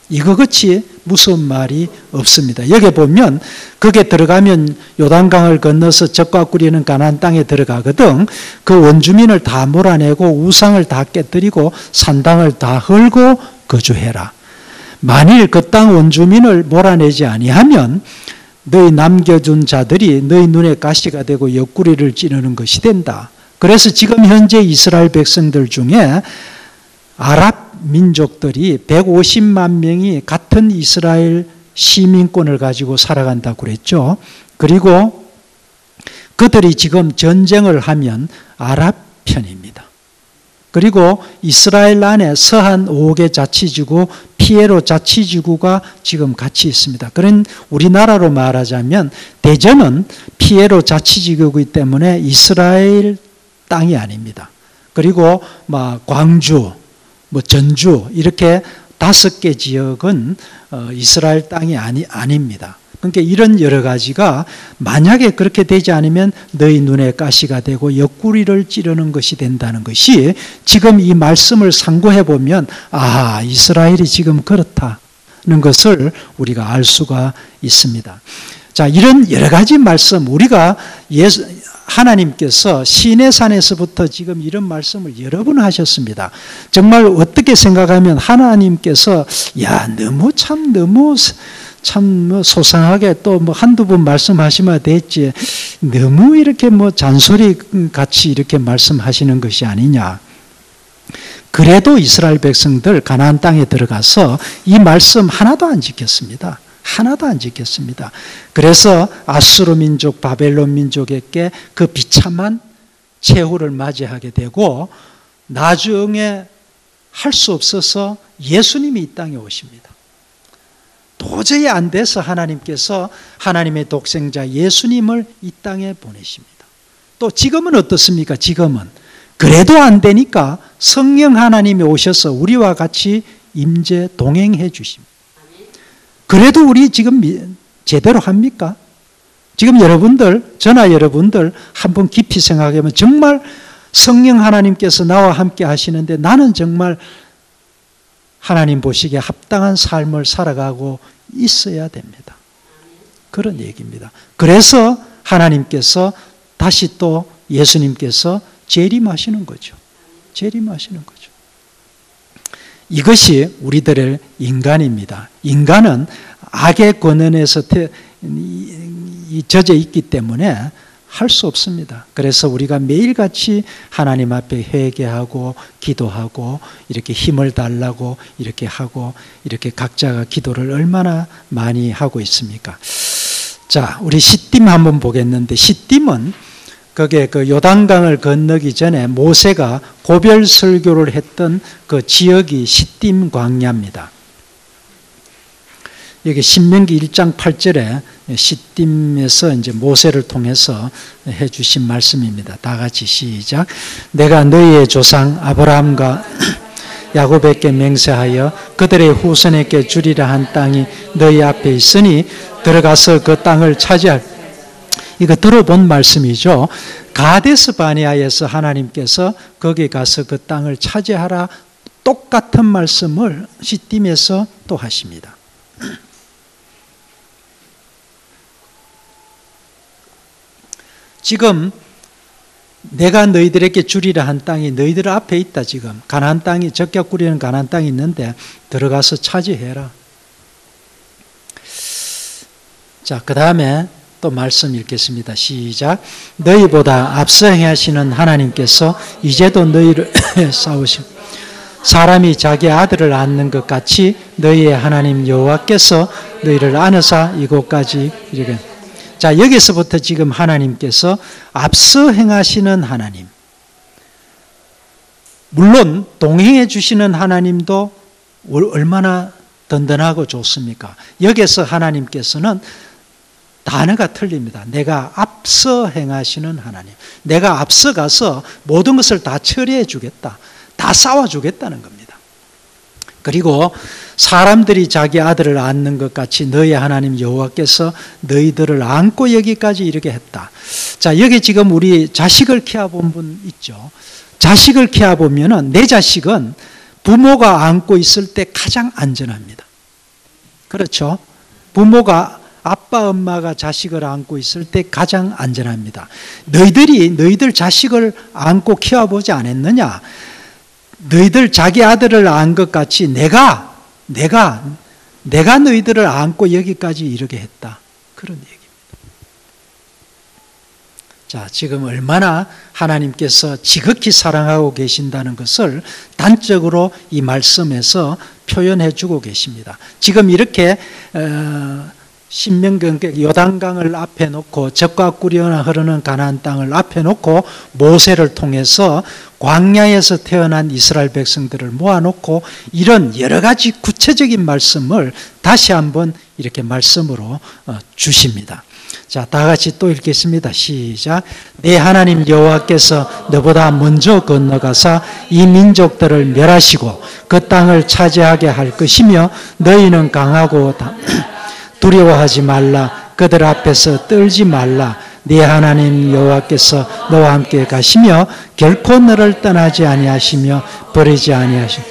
Speaker 1: 이거 같이 무서운 말이 없습니다. 여기 보면 거기에 들어가면 요단강을 건너서 젖과 꿀이는 가나안 땅에 들어가거든 그 원주민을 다 몰아내고 우상을 다 깨뜨리고 산당을 다 헐고 거주해라. 만일 그 땅 원주민을 몰아내지 아니하면 너희 남겨준 자들이 너희 눈에 가시가 되고 옆구리를 찌르는 것이 된다. 그래서 지금 현재 이스라엘 백성들 중에 아랍 민족들이 150만 명이 같은 이스라엘 시민권을 가지고 살아간다고 그랬죠. 그리고 그들이 지금 전쟁을 하면 아랍 편입니다. 그리고 이스라엘 안에 서한 5개 자치지구, 피에로 자치지구가 지금 같이 있습니다. 그런 우리나라로 말하자면 대전은 피에로 자치지구이기 때문에 이스라엘 땅이 아닙니다. 그리고 광주, 전주 이렇게 5개 지역은 이스라엘 땅이 아닙니다. 그러니까 이런 여러 가지가 만약에 그렇게 되지 않으면 너희 눈에 가시가 되고 옆구리를 찌르는 것이 된다는 것이 지금 이 말씀을 상고해 보면 이스라엘이 지금 그렇다는 것을 우리가 알 수가 있습니다. 자, 이런 여러 가지 말씀 우리가 하나님께서 시내산에서부터 지금 이런 말씀을 여러 번 하셨습니다. 정말 어떻게 생각하면 하나님께서 너무 소상하게 또 한두 번 말씀하시면 됐지 너무 이렇게 잔소리 같이 이렇게 말씀하시는 것이 아니냐. 그래도 이스라엘 백성들 가나안 땅에 들어가서 이 말씀 하나도 안 지켰습니다. 하나도 안 지켰습니다. 그래서 아수르 민족, 바벨론 민족에게 그 비참한 최후를 맞이하게 되고 나중에 할 수 없어서 예수님이 이 땅에 오십니다. 도저히 안 돼서 하나님께서 하나님의 독생자 예수님을 이 땅에 보내십니다. 또 지금은 어떻습니까? 지금은 그래도 안 되니까 성령 하나님이 오셔서 우리와 같이 임재 동행해 주십니다. 그래도 우리 지금 제대로 합니까? 지금 여러분들, 저나 여러분들 한번 깊이 생각해보면 정말 성령 하나님께서 나와 함께 하시는데 나는 정말 하나님 보시기에 합당한 삶을 살아가고 있어야 됩니다. 그런 얘기입니다. 그래서 하나님께서 다시 또 예수님께서 재림하시는 거죠. 재림하시는 거죠. 이것이 우리들의 인간입니다. 인간은 악의 권한에서 젖어 있기 때문에 할 수 없습니다. 그래서 우리가 매일같이 하나님 앞에 회개하고 기도하고 이렇게 힘을 달라고 이렇게 하고 이렇게 각자가 기도를 얼마나 많이 하고 있습니까? 자, 우리 시딤 한번 보겠는데 시딤은 그게 그 요단강을 건너기 전에 모세가 고별 설교를 했던 그 지역이 시딤 광야입니다. 여기 신명기 1장 8절에 시딤에서 이제 모세를 통해서 해주신 말씀입니다. 다 같이 시작. 내가 너희의 조상 아브라함과 야곱에게 맹세하여 그들의 후손에게 주리라 한 땅이 너희 앞에 있으니 들어가서 그 땅을 차지할. 이거 들어본 말씀이죠. 가데스 바네아에서 하나님께서 거기 가서 그 땅을 차지하라, 똑같은 말씀을 시딤에서 또 하십니다. 지금 내가 너희들에게 주리라 한 땅이 너희들 앞에 있다. 지금 가나안 땅이, 적격 꾸리는 가나안 땅이 있는데 들어가서 차지해라. 자, 그 다음에 또 말씀 읽겠습니다. 시작. 너희보다 앞서 행하시는 하나님께서 이제도 너희를 싸우시오. 사람이 자기 아들을 안는 것 같이 너희의 하나님 여호와께서 너희를 안으사 이곳까지 이르게. 자, 여기서부터 지금 하나님께서 앞서 행하시는 하나님, 물론 동행해 주시는 하나님도 얼마나 든든하고 좋습니까? 여기서 하나님께서는 단어가 틀립니다. 내가 앞서 행하시는 하나님, 내가 앞서 가서 모든 것을 다 처리해 주겠다, 다 싸워 주겠다는 겁니다. 그리고 사람들이 자기 아들을 안는 것 같이 너희 하나님 여호와께서 너희들을 안고 여기까지 이르게 했다. 자, 여기 지금 우리 자식을 키워본 분 있죠. 자식을 키워보면은 내 자식은 부모가 안고 있을 때 가장 안전합니다. 그렇죠? 부모가, 아빠 엄마가 자식을 안고 있을 때 가장 안전합니다. 너희들 자식을 안고 키워보지 않았느냐? 너희들 자기 아들을 안 것 같이 내가 너희들을 안고 여기까지 이르게 했다. 그런 얘기입니다. 자, 지금 얼마나 하나님께서 지극히 사랑하고 계신다는 것을 단적으로 이 말씀에서 표현해 주고 계십니다. 지금 이렇게 신명기 요단강을 앞에 놓고 적과 꿀이 흐르는 가나안 땅을 앞에 놓고 모세를 통해서 광야에서 태어난 이스라엘 백성들을 모아놓고 이런 여러 가지 구체적인 말씀을 다시 한번 이렇게 말씀으로 주십니다. 자, 다 같이 또 읽겠습니다. 시작. 내 하나님 여호와께서 너보다 먼저 건너가사 이 민족들을 멸하시고 그 땅을 차지하게 할 것이며 너희는 강하고 두려워하지 말라. 그들 앞에서 떨지 말라. 네 하나님 여호와께서 너와 함께 가시며 결코 너를 떠나지 아니하시며 버리지 아니하시며.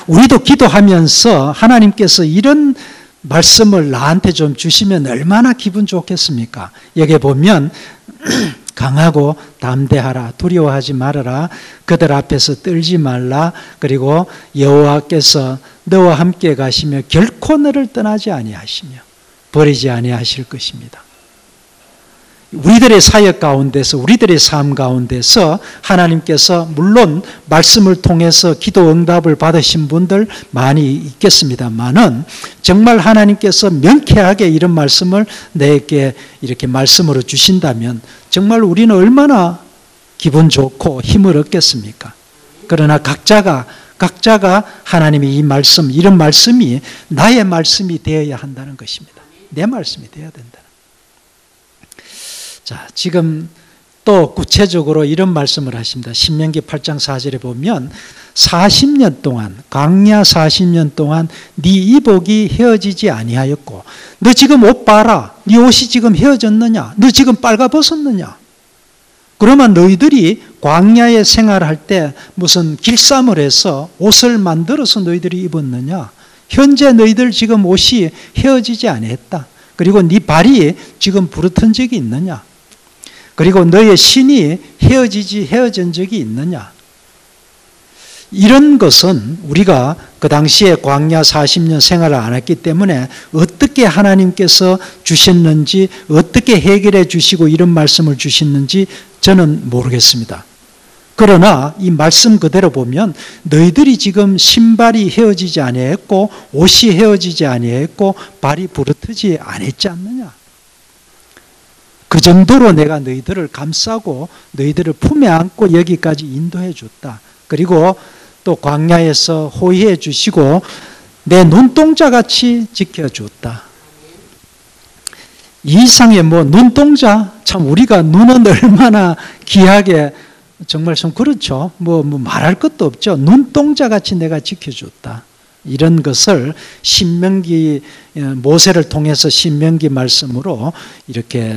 Speaker 1: 우리도 기도하면서 하나님께서 이런 말씀을 나한테 좀 주시면 얼마나 기분 좋겠습니까? 여기 보면 강하고 담대하라, 두려워하지 말아라, 그들 앞에서 떨지 말라, 그리고 여호와께서 너와 함께 가시며 결코 너를 떠나지 아니하시며 버리지 아니하실 것입니다. 우리들의 사역 가운데서, 우리들의 삶 가운데서 하나님께서 물론 말씀을 통해서 기도 응답을 받으신 분들 많이 있겠습니다만은 정말 하나님께서 명쾌하게 이런 말씀을 내게 이렇게 말씀으로 주신다면 정말 우리는 얼마나 기분 좋고 힘을 얻겠습니까? 그러나 각자가 하나님의 이 말씀, 이런 말씀이 나의 말씀이 되어야 한다는 것입니다. 내 말씀이 되어야 된다. 자, 지금 또 구체적으로 이런 말씀을 하십니다. 신명기 8장 4절에 보면 40년 동안, 광야 40년 동안 네 이복이 헤어지지 아니하였고, 너 지금 옷 봐라. 네 옷이 지금 헤어졌느냐? 너 지금 빨가벗었느냐? 그러면 너희들이 광야에 생활할 때 무슨 길쌈을 해서 옷을 만들어서 너희들이 입었느냐? 현재 너희들 지금 옷이 헤어지지 아니했다. 그리고 네 발이 지금 부르튼 적이 있느냐? 그리고 너의 신이 헤어진 적이 있느냐? 이런 것은 우리가 그 당시에 광야 40년 생활을 안 했기 때문에 어떻게 하나님께서 주셨는지, 어떻게 해결해 주시고 이런 말씀을 주셨는지 저는 모르겠습니다. 그러나 이 말씀 그대로 보면 너희들이 지금 신발이 헤어지지 아니했고 옷이 헤어지지 아니했고 발이 부르트지 않았지 않느냐? 그 정도로 내가 너희들을 감싸고 너희들을 품에 안고 여기까지 인도해 줬다. 그리고 또 광야에서 호위해 주시고 내 눈동자같이 지켜줬다. 이 이상의 눈동자, 참 우리가 눈은 얼마나 귀하게 정말 좀 그렇죠. 뭐 말할 것도 없죠. 눈동자같이 내가 지켜줬다. 이런 것을 신명기, 모세를 통해서 신명기 말씀으로 이렇게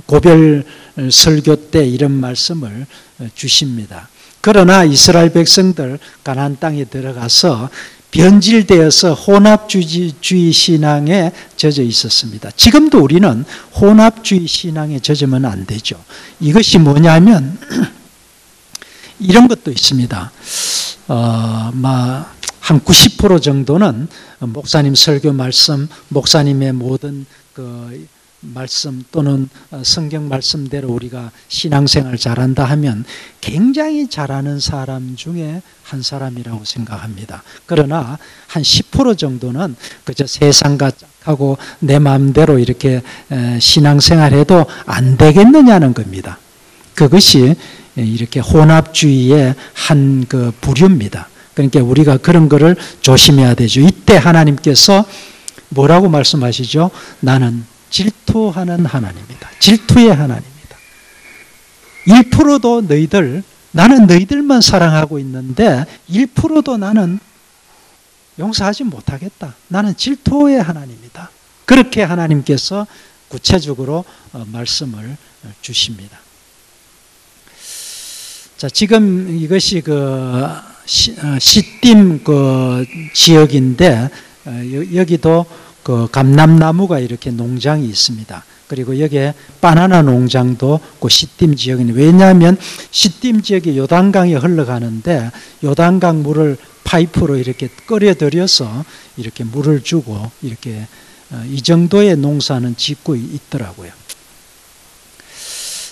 Speaker 1: 고별 설교 때 이런 말씀을 주십니다. 그러나 이스라엘 백성들 가나안 땅에 들어가서 변질되어서 혼합주의 신앙에 젖어 있었습니다. 지금도 우리는 혼합주의 신앙에 젖으면 안 되죠. 이것이 뭐냐면 이런 것도 있습니다. 한 90% 정도는 목사님 설교 말씀, 목사님의 모든 그 말씀 또는 성경 말씀대로 우리가 신앙생활 잘한다 하면 굉장히 잘하는 사람 중에 한 사람이라고 생각합니다. 그러나 한 10% 정도는 그저 세상과 짝하고 내 마음대로 이렇게 신앙생활해도 안 되겠느냐는 겁니다. 그것이 이렇게 혼합주의의 한 그 부류입니다. 그러니까 우리가 그런 거를 조심해야 되죠. 이때 하나님께서 뭐라고 말씀하시죠? 나는 질투하는 하나님이다. 질투의 하나님이다. 1%도 나는 너희들만 사랑하고 있는데 1%도 나는 용서하지 못하겠다. 나는 질투의 하나님이다. 그렇게 하나님께서 구체적으로 말씀을 주십니다. 자, 지금 이것이 시딤 지역인데 여기도 감람나무가 이렇게 농장이 있습니다. 그리고 여기에 바나나 농장도 시딤 지역입니다. 왜냐하면 시딤 지역이 요단강이 흘러가는데 요단강 물을 파이프로 이렇게 끌어들여서 이렇게 물을 주고 이렇게 이 정도의 농사는 짓고 있더라고요.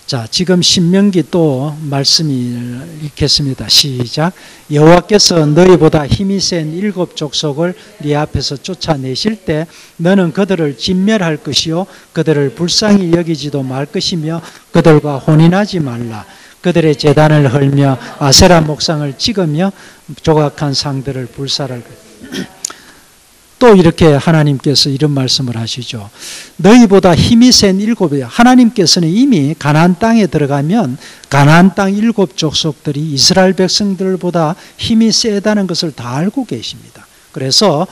Speaker 1: 자, 지금 신명기 또 말씀이 읽겠습니다. 시작. 여호와께서 너희보다 힘이 센 7 족속을 네 앞에서 쫓아내실 때 너는 그들을 진멸할 것이요 그들을 불쌍히 여기지도 말 것이며 그들과 혼인하지 말라. 그들의 제단을 헐며 아세라 목상을 찍으며 조각한 상들을 불살할 것이다. 또 이렇게 하나님께서 이런 말씀을 하시죠. 너희보다 힘이 센 7이야. 하나님께서는 이미 가나안 땅에 들어가면 가나안 땅 7 족속들이 이스라엘 백성들보다 힘이 세다는 것을 다 알고 계십니다. 그래서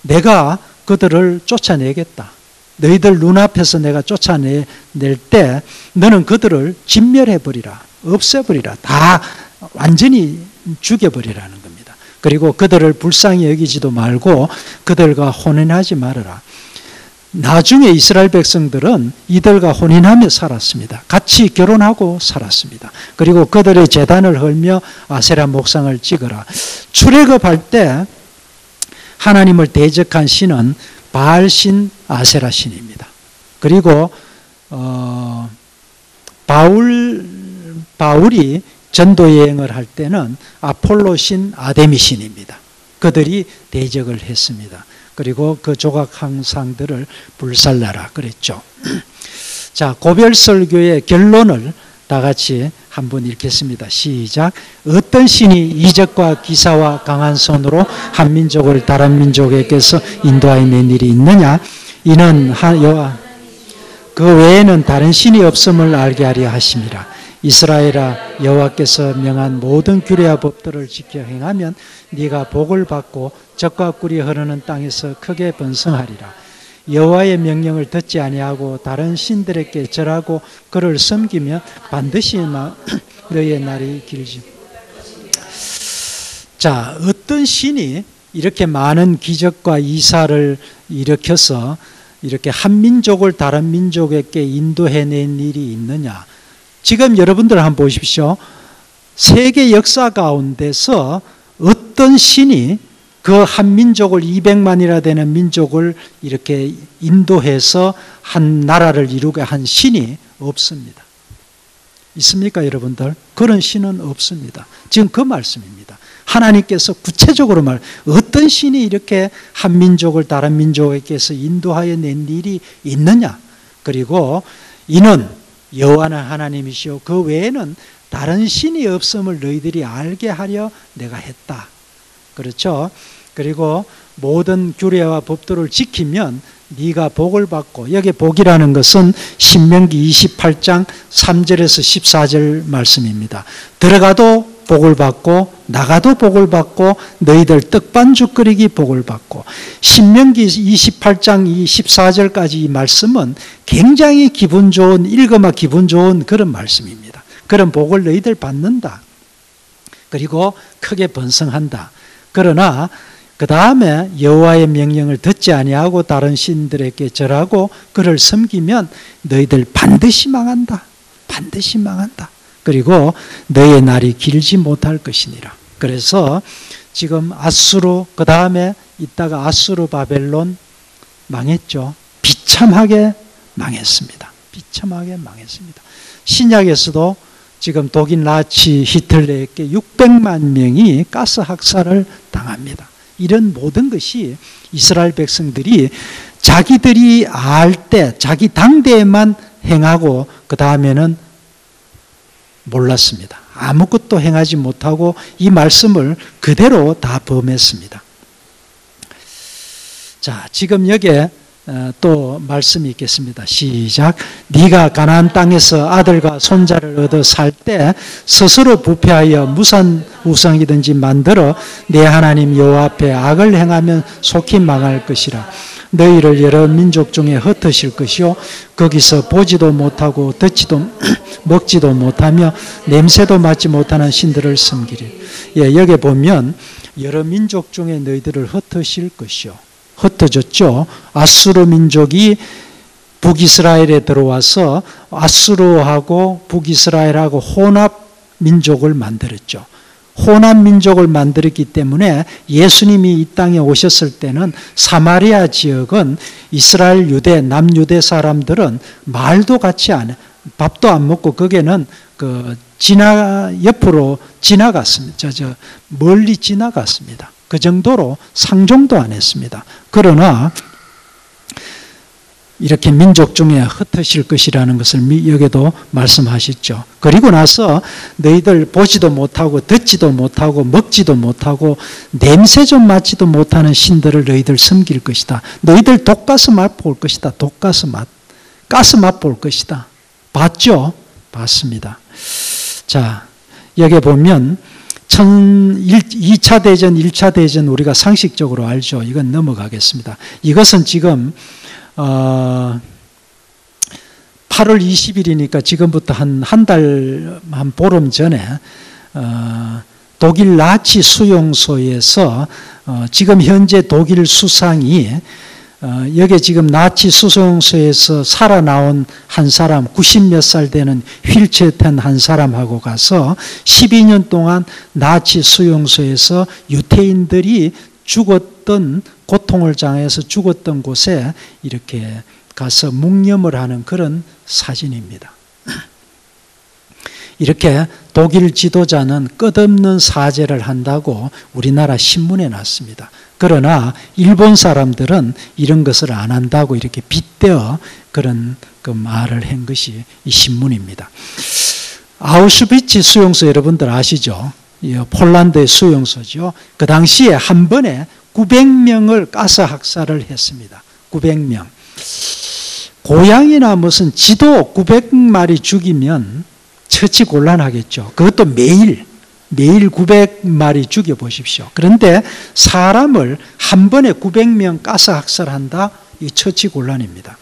Speaker 1: 내가 그들을 쫓아내겠다. 너희들 눈앞에서 내가 쫓아낼 때 너는 그들을 진멸해버리라. 없애버리라. 다 완전히 죽여버리라는 겁니다. 그리고 그들을 불쌍히 여기지도 말고 그들과 혼인하지 말아라. 나중에 이스라엘 백성들은 이들과 혼인하며 살았습니다. 같이 결혼하고 살았습니다. 그리고 그들의 제단을 헐며 아세라 목상을 찍어라. 출애굽할 때 하나님을 대적한 신은 바알신, 아세라신입니다. 그리고 바울이 전도 여행을 할 때는 아폴로신, 아데미신입니다. 그들이 대적을 했습니다. 그리고 그 조각한 상들을 불살라라 그랬죠. 자, 고별설교의 결론을 다 같이 한번 읽겠습니다. 시작. 어떤 신이 이적과 기사와 강한 손으로 한 민족을 다른 민족에게서 인도해낸 일이 있느냐? 이는 여호와 그 외에는 다른 신이 없음을 알게 하려 하심이라. 이스라엘아, 여호와께서 명한 모든 규례와 법들을 지켜 행하면 네가 복을 받고 젖과 꿀이 흐르는 땅에서 크게 번성하리라. 여호와의 명령을 듣지 아니하고 다른 신들에게 절하고 그를 섬기면 반드시 너희의 날이 길지. 자, 어떤 신이 이렇게 많은 기적과 이사를 일으켜서 이렇게 한 민족을 다른 민족에게 인도해낸 일이 있느냐? 지금 여러분들 한번 보십시오. 세계 역사 가운데서 어떤 신이 그 한 민족을 200만이나 되는 민족을 이렇게 인도해서 한 나라를 이루게 한 신이 없습니다. 있습니까, 여러분들? 그런 신은 없습니다. 지금 그 말씀입니다. 하나님께서 구체적으로 어떤 신이 이렇게 한 민족을 다른 민족에게서 인도하여 낸 일이 있느냐? 그리고 이는 여호와는 하나님이시오. 그 외에는 다른 신이 없음을 너희들이 알게 하려 내가 했다. 그렇죠? 그리고 모든 규례와 법도를 지키면 네가 복을 받고, 여기 복이라는 것은 신명기 28장 3절에서 14절 말씀입니다. 들어가도 복을 받고 나가도 복을 받고 너희들 떡반죽 끓이기 복을 받고, 신명기 28장 14절까지 이 말씀은 굉장히 기분 좋은, 읽으면 기분 좋은 그런 말씀입니다. 그런 복을 너희들 받는다. 그리고 크게 번성한다. 그러나 그 다음에 여호와의 명령을 듣지 아니하고 다른 신들에게 절하고 그를 섬기면 너희들 반드시 망한다. 반드시 망한다. 그리고 너희의 날이 길지 못할 것이니라. 그래서 지금 아수르, 그 다음에 있다가 아수르 바벨론 망했죠. 비참하게 망했습니다. 비참하게 망했습니다. 신약에서도 지금 독일 나치 히틀러에게 600만 명이 가스 학살을 당합니다. 이런 모든 것이 이스라엘 백성들이 자기들이 알 때 자기 당대에만 행하고 그 다음에는 몰랐습니다. 아무것도 행하지 못하고 이 말씀을 그대로 다 범했습니다. 자, 지금 여기에 또 말씀이 있겠습니다. 시작. 네가 가나안 땅에서 아들과 손자를 얻어 살 때 스스로 부패하여 무슨 우상이든지 만들어 내 하나님 여호와 앞에 악을 행하면 속히 망할 것이라. 너희를 여러 민족 중에 흩으실 것이요 거기서 보지도 못하고 듣지도 먹지도 못하며 냄새도 맡지 못하는 신들을 섬기리. 예, 여기 보면 여러 민족 중에 너희들을 흩으실 것이요. 흩어졌죠. 아수르 민족이 북이스라엘에 들어와서 아수르하고 북이스라엘하고 혼합 민족을 만들었죠. 혼합 민족을 만들었기 때문에 예수님이 이 땅에 오셨을 때는 사마리아 지역은 이스라엘 유대, 남유대 사람들은 말도 같이 안 해. 밥도 안 먹고 거기는 옆으로 지나갔습니다. 멀리 지나갔습니다. 그 정도로 상종도 안 했습니다. 그러나 이렇게 민족 중에 흩으실 것이라는 것을 여기도 말씀하셨죠. 그리고 나서 너희들 보지도 못하고 듣지도 못하고 먹지도 못하고 냄새 좀 맡지도 못하는 신들을 너희들 섬길 것이다. 너희들 독가스 맛 볼 것이다. 독가스 맛. 가스 맛 볼 것이다. 봤죠? 봤습니다. 자, 여기 보면 2차 대전, 1차 대전 우리가 상식적으로 알죠. 이건 넘어가겠습니다. 이것은 지금 8월 20일이니까 지금부터 한 보름 전에 독일 나치 수용소에서 지금 현재 독일 수상이 여기 지금 나치 수용소에서 살아나온 한 사람, 90몇 살 되는 휠체어 탄 한 사람하고 가서 12년 동안 나치 수용소에서 유태인들이 죽었던, 고통을 당해서 죽었던 곳에 이렇게 가서 묵념을 하는 그런 사진입니다. 이렇게 독일 지도자는 끝없는 사죄를 한다고 우리나라 신문에 났습니다. 그러나 일본 사람들은 이런 것을 안 한다고 이렇게 빗대어 그런 그 말을 한 것이 이 신문입니다. 아우슈비츠 수용소 여러분들 아시죠? 폴란드의 수용소죠. 그 당시에 한 번에 900명을 가스 학살을 했습니다. 900명. 고양이나 무슨 쥐도 900마리 죽이면 처치 곤란하겠죠. 그것도 매일 900마리 죽여보십시오. 그런데 사람을 한 번에 900명 가스 학살한다? 이 처치 곤란입니다.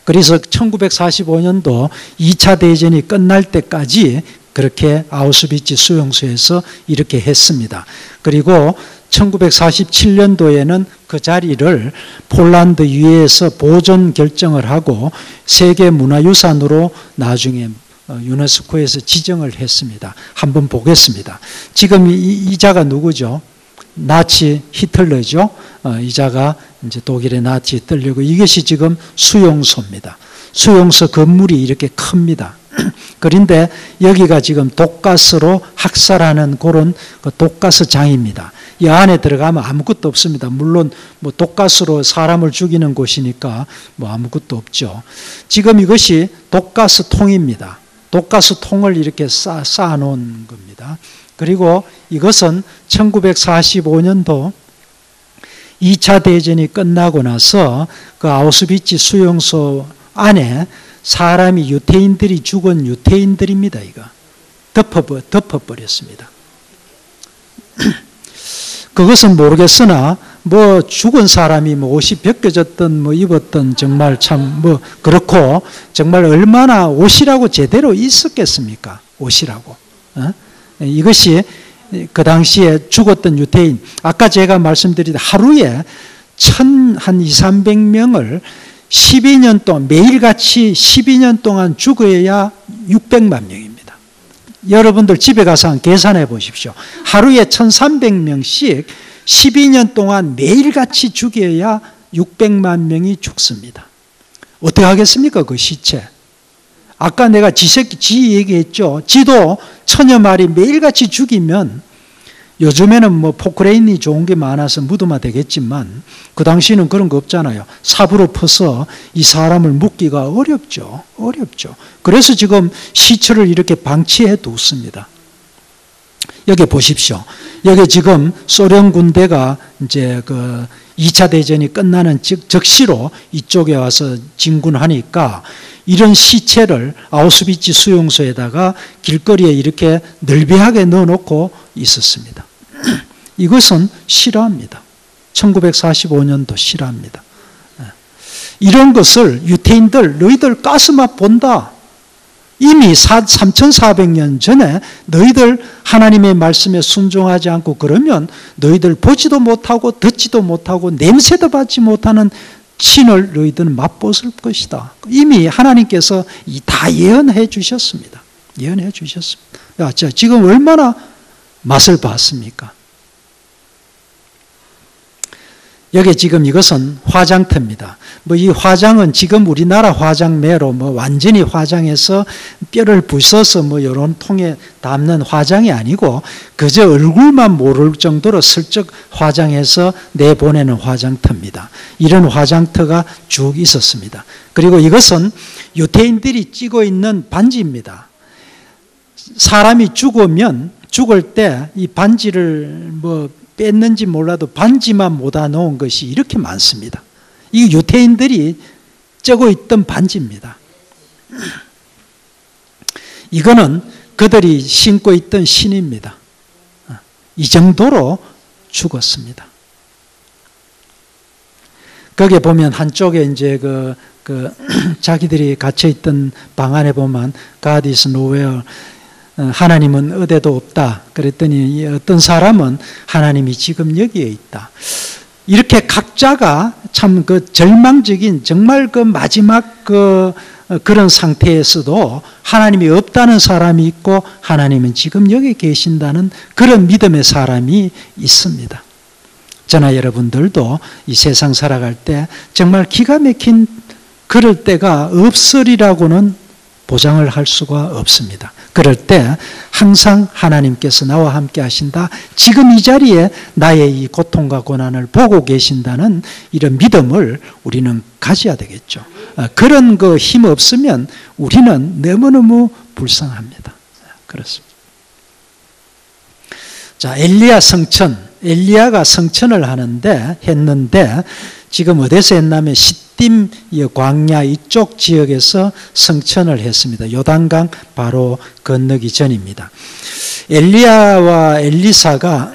Speaker 1: 그래서 1945년도 2차 대전이 끝날 때까지 그렇게 아우슈비츠 수용소에서 이렇게 했습니다. 그리고 1947년도에는 그 자리를 폴란드 의회에서 보존 결정을 하고 세계문화유산으로 나중에 유네스코에서 지정을 했습니다. 한번 보겠습니다. 지금 이 자가 누구죠? 나치 히틀러죠. 이 자가 이제 독일의 나치 히틀러고 이것이 지금 수용소입니다. 수용소 건물이 이렇게 큽니다. 그런데 여기가 지금 독가스로 학살하는 그런 독가스장입니다. 이 안에 들어가면 아무것도 없습니다. 물론 뭐 독가스로 사람을 죽이는 곳이니까 뭐 아무것도 없죠. 지금 이것이 독가스통입니다. 독가스통을 이렇게 쌓아놓은 겁니다. 그리고 이것은 1945년도 2차 대전이 끝나고 나서 그 아우슈비츠 수용소 안에 사람이 유태인들이 죽은 유태인들입니다. 이거 덮어버렸습니다. 그것은 모르겠으나 뭐 죽은 사람이 뭐 옷이 벗겨졌던 뭐 입었던 정말 참 뭐 그렇고 정말 얼마나 옷이라고 제대로 있었겠습니까? 옷이라고. 이것이 그 당시에 죽었던 유태인, 아까 제가 말씀드린 하루에 한 200~300명을 12년 동안 매일같이 12년 동안 죽어야 600만 명입니다. 여러분들 집에 가서 한번 계산해 보십시오. 하루에 1300명씩 12년 동안 매일같이 죽여야 600만 명이 죽습니다. 어떻게 하겠습니까? 그 시체. 아까 내가 지 얘기했죠. 지도 1000여 마리 매일같이 죽이면, 요즘에는 뭐 포크레인이 좋은 게 많아서 무덤화 되겠지만 그 당시에는 그런 거 없잖아요. 삽으로 퍼서 이 사람을 묻기가 어렵죠. 그래서 지금 시체를 이렇게 방치해 뒀습니다. 여기 보십시오. 여기 지금 소련 군대가 이제 그 2차 대전이 끝나는 적시로 이쪽에 와서 진군하니까 이런 시체를 아우슈비츠 수용소에다가 길거리에 이렇게 널비하게 넣어놓고 있었습니다. 이것은 실화입니다. 1945년도 실화입니다. 이런 것을 유태인들, 너희들 가스맛 본다. 이미 3400년 전에 너희들 하나님의 말씀에 순종하지 않고 그러면 너희들 보지도 못하고 듣지도 못하고 냄새도 맡지 못하는 신을 너희들은 맛보실 것이다. 이미 하나님께서 다 예언해 주셨습니다. 예언해 주셨습니다. 자, 지금 얼마나 맛을 봤습니까? 여기 지금 이것은 화장터입니다. 뭐 이 화장은 지금 우리나라 화장매로 뭐 완전히 화장해서 뼈를 부숴서 뭐 이런 통에 담는 화장이 아니고 그저 얼굴만 모를 정도로 슬쩍 화장해서 내보내는 화장터입니다. 이런 화장터가 쭉 있었습니다. 그리고 이것은 유태인들이 찌고 있는 반지입니다. 사람이 죽으면 죽을 때 이 반지를 뭐 뺐는지 몰라도 반지만 모아 놓은 것이 이렇게 많습니다. 이 유태인들이 쩌고 있던 반지입니다. 이거는 그들이 신고 있던 신입니다. 이 정도로 죽었습니다. 거기에 보면 한쪽에 이제 자기들이 갇혀있던 방 안에 보면 God is nowhere. 하나님은 어디에도 없다. 그랬더니 어떤 사람은 하나님이 지금 여기에 있다. 이렇게 각자가 참 그 절망적인 정말 그 마지막 그런 상태에서도 하나님이 없다는 사람이 있고 하나님은 지금 여기 계신다는 그런 믿음의 사람이 있습니다. 저나 여러분들도 이 세상 살아갈 때 정말 기가 막힌 그럴 때가 없으리라고는 보장을 할 수가 없습니다. 그럴 때 항상 하나님께서 나와 함께 하신다. 지금 이 자리에 나의 이 고통과 고난을 보고 계신다는 이런 믿음을 우리는 가져야 되겠죠. 그런 그 힘 없으면 우리는 너무너무 불쌍합니다. 그렇습니다. 자, 엘리야 성천. 엘리야가 성천을 했는데 지금 어디서 했냐면 시딤 광야 이쪽 지역에서 성천을 했습니다. 요단강 바로 건너기 전입니다. 엘리야와 엘리사가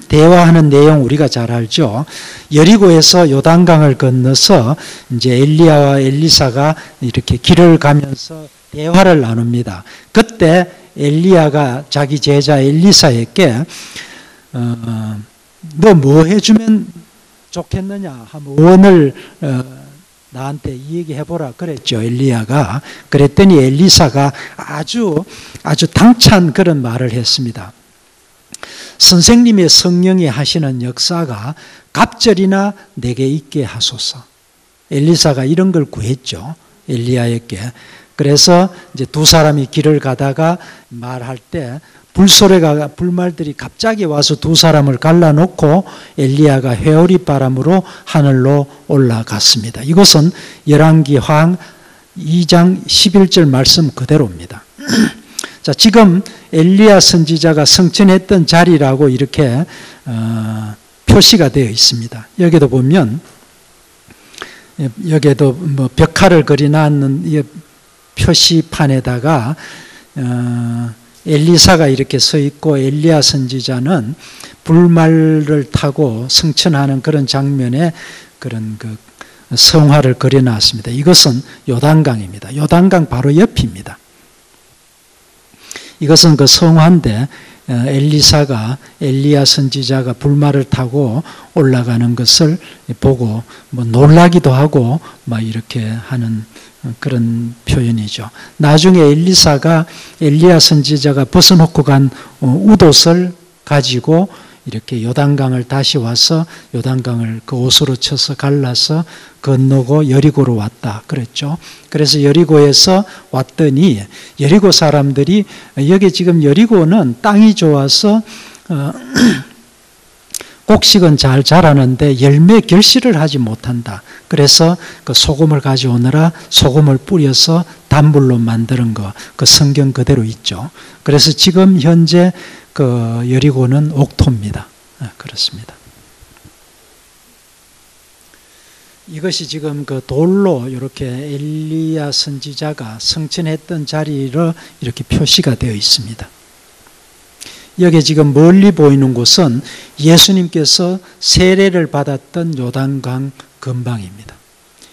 Speaker 1: 대화하는 내용 우리가 잘 알죠. 여리고에서 요단강을 건너서 이제 엘리야와 엘리사가 이렇게 길을 가면서 대화를 나눕니다. 그때 엘리야가 자기 제자 엘리사에게 너 뭐 해주면 좋겠느냐 하면 원을 나한테 얘기해보라 그랬죠. 엘리야가. 그랬더니 엘리사가 아주 당찬 그런 말을 했습니다. 선생님의 성령이 하시는 역사가 갑절이나 내게 있게 하소서. 엘리사가 이런 걸 구했죠. 엘리야에게. 그래서 이제 두 사람이 길을 가다가 말할 때 불말들이 갑자기 와서 두 사람을 갈라놓고 엘리야가 회오리 바람으로 하늘로 올라갔습니다. 이것은 열왕기상 2장 11절 말씀 그대로입니다. 자, 지금 엘리야 선지자가 승천했던 자리라고 이렇게 표시가 되어 있습니다. 여기도 보면 여기에도 뭐 벽화를 그려놨는 이 표시판에다가 엘리사가 이렇게 서 있고 엘리야 선지자는 불말을 타고 승천하는 그런 장면에 그런 그 성화를 그려놨습니다. 이것은 요단강입니다. 요단강 바로 옆입니다. 이것은 그 성화인데 엘리야 선지자가 불말을 타고 올라가는 것을 보고 뭐 놀라기도 하고 막 이렇게 하는 그런 표현이죠. 나중에 엘리야 선지자가 벗어놓고 간 웃옷을 가지고 이렇게 요단강을 다시 와서 요단강을 그 옷으로 쳐서 갈라서 건너고 여리고로 왔다 그랬죠. 그래서 여리고에서 왔더니 여리고 사람들이 여기 지금 여리고는 땅이 좋아서 곡식은 잘 자라는데 열매 결실을 하지 못한다. 그래서 그 소금을 가져오느라 소금을 뿌려서 단물로 만드는 거, 그 성경 그대로 있죠. 그래서 지금 현재 그 여리고는 옥토입니다. 그렇습니다. 이것이 지금 그 돌로 이렇게 엘리야 선지자가 승천했던 자리로 이렇게 표시가 되어 있습니다. 여기 지금 멀리 보이는 곳은 예수님께서 세례를 받았던 요단강 근방입니다.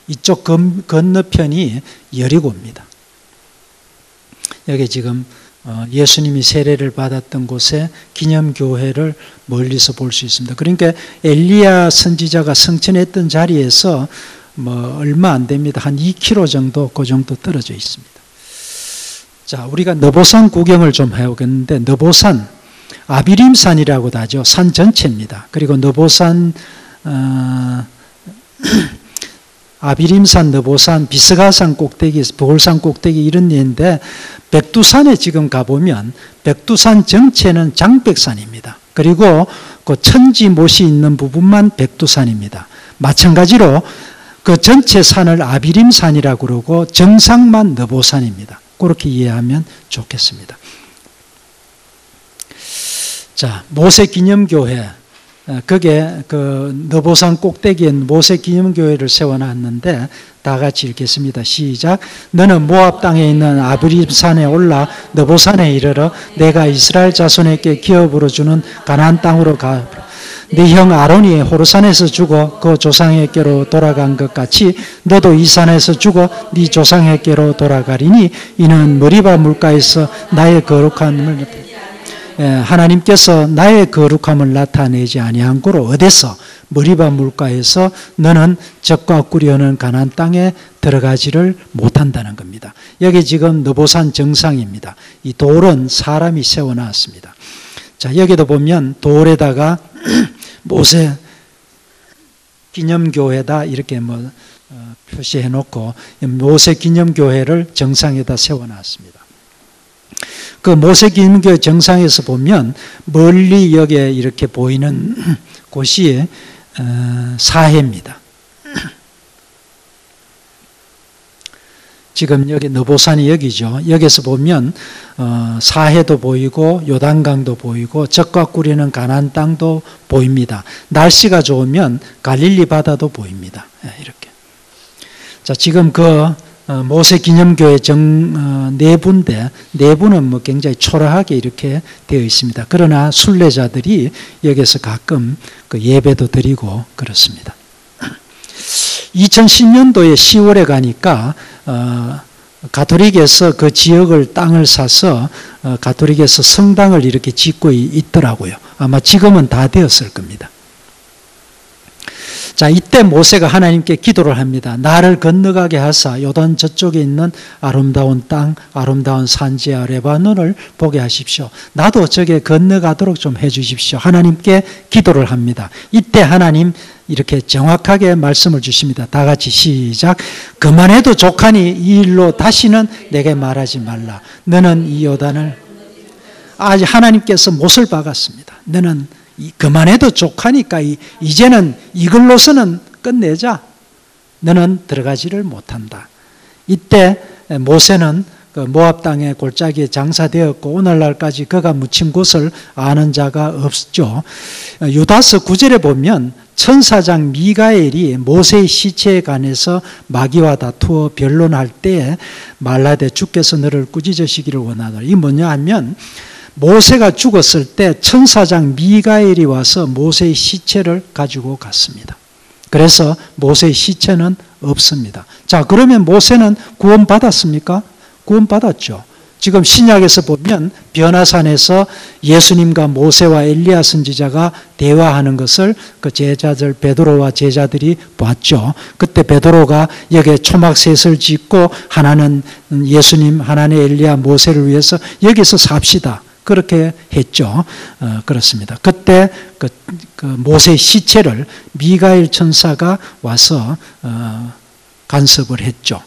Speaker 1: 이쪽 건너편이 여리고입니다. 여기 지금 예수님이 세례를 받았던 곳에 기념교회를 멀리서 볼 수 있습니다. 그러니까 엘리야 선지자가 승천했던 자리에서 뭐 얼마 안 됩니다. 한 2km 정도 그 정도 떨어져 있습니다. 자, 우리가 너보산 구경을 좀 해오겠는데 너보산 아비림산이라고도 하죠. 산 전체입니다. 그리고 너보산 아비림산, 너보산, 비스가산 꼭대기, 보울산 꼭대기 이런 데인데 백두산에 지금 가보면 백두산 전체는 장백산입니다. 그리고 그 천지못이 있는 부분만 백두산입니다. 마찬가지로 그 전체 산을 아비림산이라고 그러고 정상만 너보산입니다. 그렇게 이해하면 좋겠습니다. 자, 모세기념교회. 그게 그 너보산 꼭대기에 모세기념교회를 세워놨는데 다 같이 읽겠습니다. 시작. 너는 모압 땅에 있는 아비림산에 올라 너보산에 이르러 내가 이스라엘 자손에게 기업으로 주는 가나안 땅으로 가. 네 형 아론이 호르산에서 죽어 그 조상에게로 돌아간 것 같이 너도 이 산에서 죽어 네 조상에게로 돌아가리니 이는 머리바 물가에서 나의 거룩함을 하나님께서 나의 거룩함을 나타내지 아니한 고로 어디서 머리바 물가에서 너는 적과 꾸려는 가나안 땅에 들어가지를 못한다는 겁니다. 여기 지금 너보산 정상입니다. 이 돌은 사람이 세워놨습니다. 자, 여기도 보면 돌에다가 모세 기념교회다 이렇게 뭐 표시해 놓고 모세 기념교회를 정상에다 세워놨습니다. 그 모세기념교회 정상에서 보면 멀리 여기에 이렇게 보이는 곳이 사해입니다. 지금 여기 너보산이 여기죠. 여기서 보면 사해도 보이고 요단강도 보이고 적과 꾸리는 가나안 땅도 보입니다. 날씨가 좋으면 갈릴리 바다도 보입니다. 이렇게. 자, 지금 그 모세 기념교회 내부인데 내부는 뭐 굉장히 초라하게 이렇게 되어 있습니다. 그러나 순례자들이 여기서 가끔 그 예배도 드리고 그렇습니다. 2010년도에 10월에 가니까 가톨릭에서 그 지역을 땅을 사서 가톨릭에서 성당을 이렇게 짓고 있더라고요. 아마 지금은 다 되었을 겁니다. 자, 이때 모세가 하나님께 기도를 합니다. 나를 건너가게 하사 요단 저쪽에 있는 아름다운 땅, 아름다운 산지와 레바논을 보게 하십시오. 나도 저게 건너가도록 좀 해주십시오. 하나님께 기도를 합니다. 이때 하나님 이렇게 정확하게 말씀을 주십니다. 다 같이 시작. 그만해도 족하니 이 일로 다시는 내게 말하지 말라. 너는 이 요단을 아직 하나님께서 못을 박았습니다. 너는 그만해도 족하니까 이제는 이걸로서는 끝내자. 너는 들어가지를 못한다. 이때 모세는 그 모압 땅의 골짜기에 장사되었고 오늘날까지 그가 묻힌 곳을 아는 자가 없죠. 유다서 9절에 보면 천사장 미가엘이 모세의 시체에 관해서 마귀와 다투어 변론할 때에 말라되 주께서 너를 꾸짖으시기를 원하노라. 이게 뭐냐 하면 모세가 죽었을 때 천사장 미가엘이 와서 모세의 시체를 가지고 갔습니다. 그래서 모세의 시체는 없습니다. 자, 그러면 모세는 구원받았습니까? 구원받았죠. 지금 신약에서 보면 변화산에서 예수님과 모세와 엘리야 선지자가 대화하는 것을 그 제자들 베드로와 제자들이 봤죠. 그때 베드로가 여기에 초막셋을 짓고 하나는 예수님, 하나는 엘리야, 모세를 위해서 여기서 삽시다. 그렇게 했죠. 그렇습니다. 그때 그 모세의 시체를 미가엘 천사가 와서 간섭을 했죠.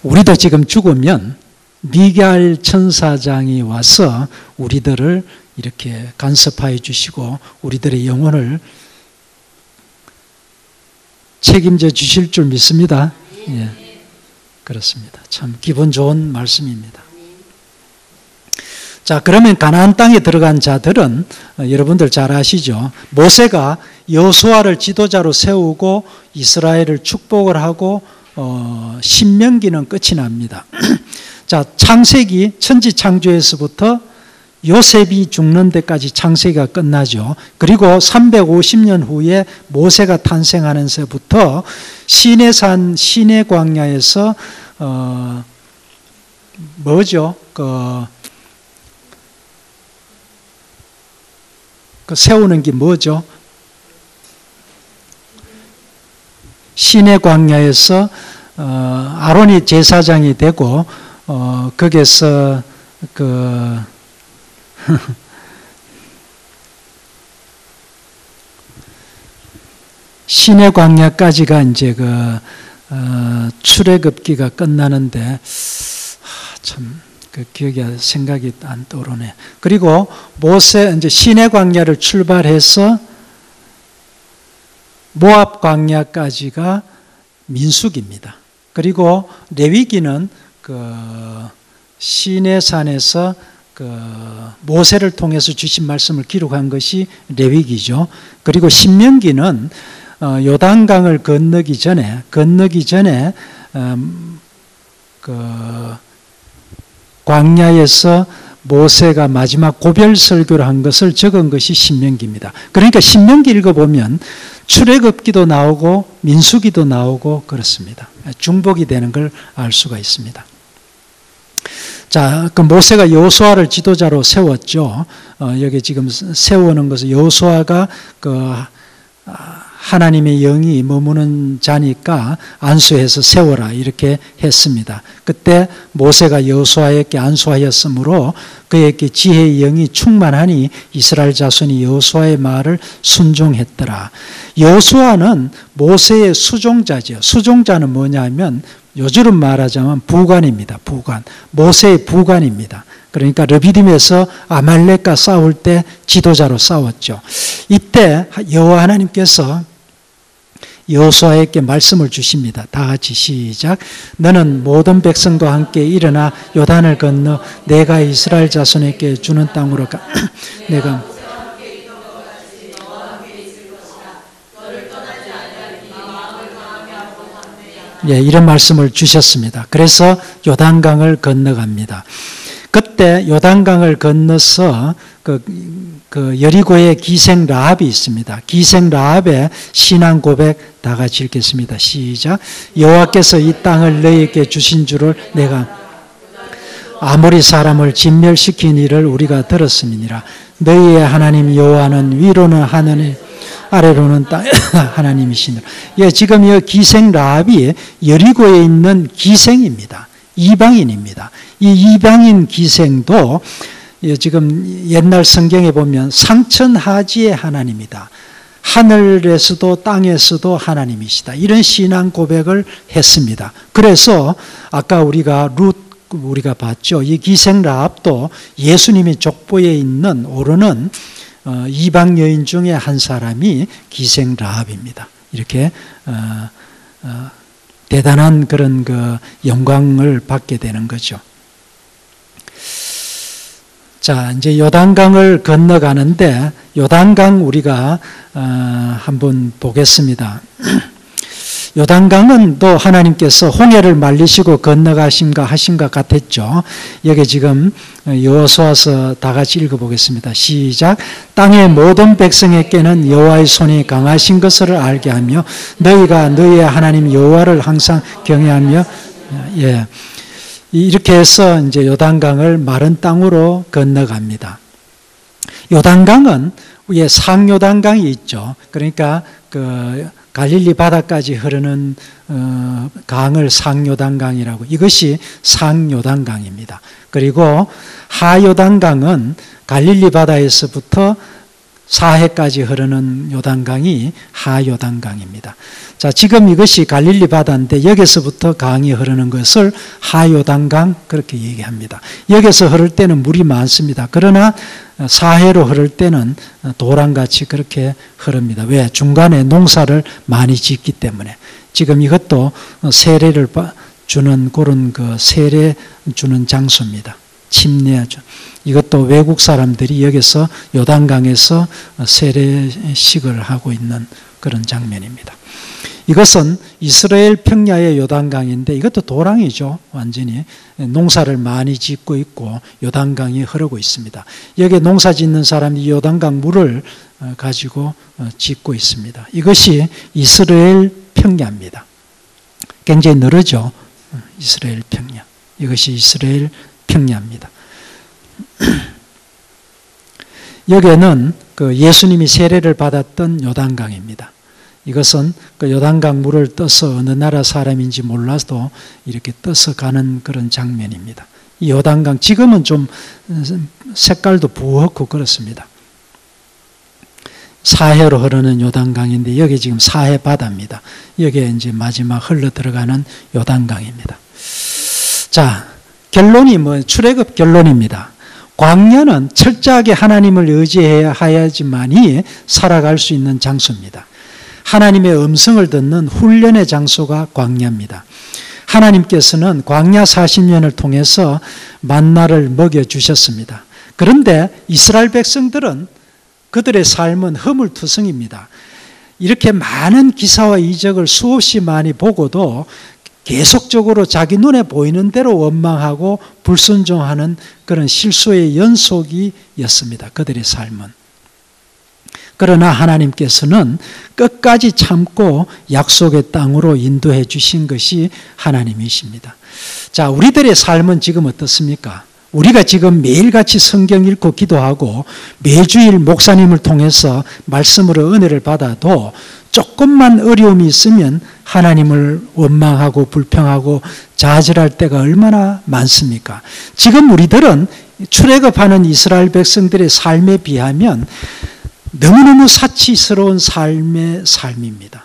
Speaker 1: 우리도 지금 죽으면 미가엘 천사장이 와서 우리들을 이렇게 간섭하여 주시고 우리들의 영혼을 책임져 주실 줄 믿습니다. 예, 그렇습니다. 참 기분 좋은 말씀입니다. 자, 그러면 가나안 땅에 들어간 자들은 여러분들 잘 아시죠? 모세가 여호수아를 지도자로 세우고 이스라엘을 축복을 하고 신명기는 끝이 납니다. 자, 창세기 천지창조에서부터 요셉이 죽는 데까지 창세기가 끝나죠. 그리고 350년 후에 모세가 탄생하면서부터 시내산 시내광야에서 뭐죠? 그 세우는 게 뭐죠? 시내 광야에서 아론이 제사장이 되고 거기서 그 시내 광야까지가 이제 그 출애굽기가 끝나는데 참 그 기억이 생각이 안 떠오르네. 그리고 모세 이제 시내 광야를 출발해서 모압 광야까지가 민수기입니다. 그리고 레위기는 그 시내산에서 그 모세를 통해서 주신 말씀을 기록한 것이 레위기죠. 그리고 신명기는 요단강을 건너기 전에 그 광야에서 모세가 마지막 고별 설교를 한 것을 적은 것이 신명기입니다. 그러니까 신명기 읽어보면 출애굽기도 나오고 민수기도 나오고 그렇습니다. 중복이 되는 걸 알 수가 있습니다. 자, 그 모세가 여호수아를 지도자로 세웠죠. 여기 지금 세우는 것은 여호수아가 그 하나님의 영이 머무는 자니까 안수해서 세워라 이렇게 했습니다. 그때 모세가 여호수아에게 안수하였으므로 그에게 지혜의 영이 충만하니 이스라엘 자손이 여호수아의 말을 순종했더라. 여호수아는 모세의 수종자죠. 수종자는 뭐냐면 요즘 말하자면 부관입니다. 부관. 모세의 부관입니다. 그러니까 르비딤에서 아말렉과 싸울 때 지도자로 싸웠죠. 이때 여호와 하나님께서 여호수아에게 말씀을 주십니다. 다 같이 시작. 너는 모든 백성과 함께 일어나 요단을 건너 내가 이스라엘 자손에게 주는 땅으로 가. 내가 예, 이런 말씀을 주셨습니다. 그래서 요단강을 건너갑니다. 그때 요단강을 건너서 그 여리고의 기생 라합이 있습니다. 기생 라합의 신앙 고백 다 같이 읽겠습니다. 시작. 여호와께서 이 땅을 너희에게 주신 줄을 내가 아모리 사람을 진멸시킨 일을 우리가 들었음이니라. 너희의 하나님 여호와는 위로는 하느니 아래로는 땅 하나님이시니라. 예, 지금 이 기생 라합이 여리고에 있는 기생입니다. 이방인입니다. 이 이방인 기생도 지금 옛날 성경에 보면 상천하지의 하나님이다. 하늘에서도 땅에서도 하나님이시다. 이런 신앙 고백을 했습니다. 그래서 아까 우리가 봤죠. 이 기생 라합도 예수님의 족보에 있는 오르는 이방 여인 중에 한 사람이 기생 라합입니다. 이렇게 대단한 그런 그 영광을 받게 되는 거죠. 자, 이제 요단강을 건너가는데 요단강 우리가 한번 보겠습니다. 요단강은 또 하나님께서 홍해를 말리시고 건너가신가 하신 것 같았죠. 여기 지금 여호수아서 다 같이 읽어보겠습니다. 시작. 땅의 모든 백성에게는 여호와의 손이 강하신 것을 알게 하며 너희가 너희의 하나님 여호와를 항상 경외하며 예. 이렇게 해서 이제 요단강을 마른 땅으로 건너갑니다. 요단강은 위에 상요단강이 있죠. 그러니까 그 갈릴리 바다까지 흐르는 강을 상요단강이라고, 이것이 상요단강입니다. 그리고 하요단강은 갈릴리 바다에서부터 사해까지 흐르는 요단강이 하요단강입니다. 자, 지금 이것이 갈릴리 바다인데 여기서부터 강이 흐르는 것을 하요단강 그렇게 얘기합니다. 여기서 흐를 때는 물이 많습니다. 그러나 사해로 흐를 때는 도랑같이 그렇게 흐릅니다. 왜? 중간에 농사를 많이 짓기 때문에. 지금 이것도 세례를 주는 그런 그 세례 주는 장소입니다. 침례하죠. 이것도 외국 사람들이 여기서 요단강에서 세례식을 하고 있는 그런 장면입니다. 이것은 이스라엘 평야의 요단강인데 이것도 도랑이죠. 완전히 농사를 많이 짓고 있고 요단강이 흐르고 있습니다. 여기에 농사 짓는 사람이 요단강 물을 가지고 짓고 있습니다. 이것이 이스라엘 평야입니다. 굉장히 늘어져. 이스라엘 평야. 이것이 이스라엘 평야입니다. 여기에는 그 예수님이 세례를 받았던 요단강입니다. 이것은 그 요단강 물을 떠서 어느 나라 사람인지 몰라도 이렇게 떠서 가는 그런 장면입니다. 이 요단강 지금은 좀 색깔도 부었고 그렇습니다. 사해로 흐르는 요단강인데 여기 지금 사해 바다입니다. 여기에 이제 마지막 흘러 들어가는 요단강입니다. 자, 결론이 출애굽 결론입니다. 광야는 철저하게 하나님을 의지해야 해야지만이 살아갈 수 있는 장소입니다. 하나님의 음성을 듣는 훈련의 장소가 광야입니다. 하나님께서는 광야 40년을 통해서 만나를 먹여주셨습니다. 그런데 이스라엘 백성들은 그들의 삶은 허물투성입니다. 이렇게 많은 기사와 이적을 수없이 많이 보고도 계속적으로 자기 눈에 보이는 대로 원망하고 불순종하는 그런 실수의 연속이었습니다. 그들의 삶은. 그러나 하나님께서는 끝까지 참고 약속의 땅으로 인도해 주신 것이 하나님이십니다. 자, 우리들의 삶은 지금 어떻습니까? 우리가 지금 매일같이 성경 읽고 기도하고 매주일 목사님을 통해서 말씀으로 은혜를 받아도 조금만 어려움이 있으면 하나님을 원망하고 불평하고 좌절할 때가 얼마나 많습니까? 지금 우리들은 출애굽하는 이스라엘 백성들의 삶에 비하면 너무너무 사치스러운 삶입니다.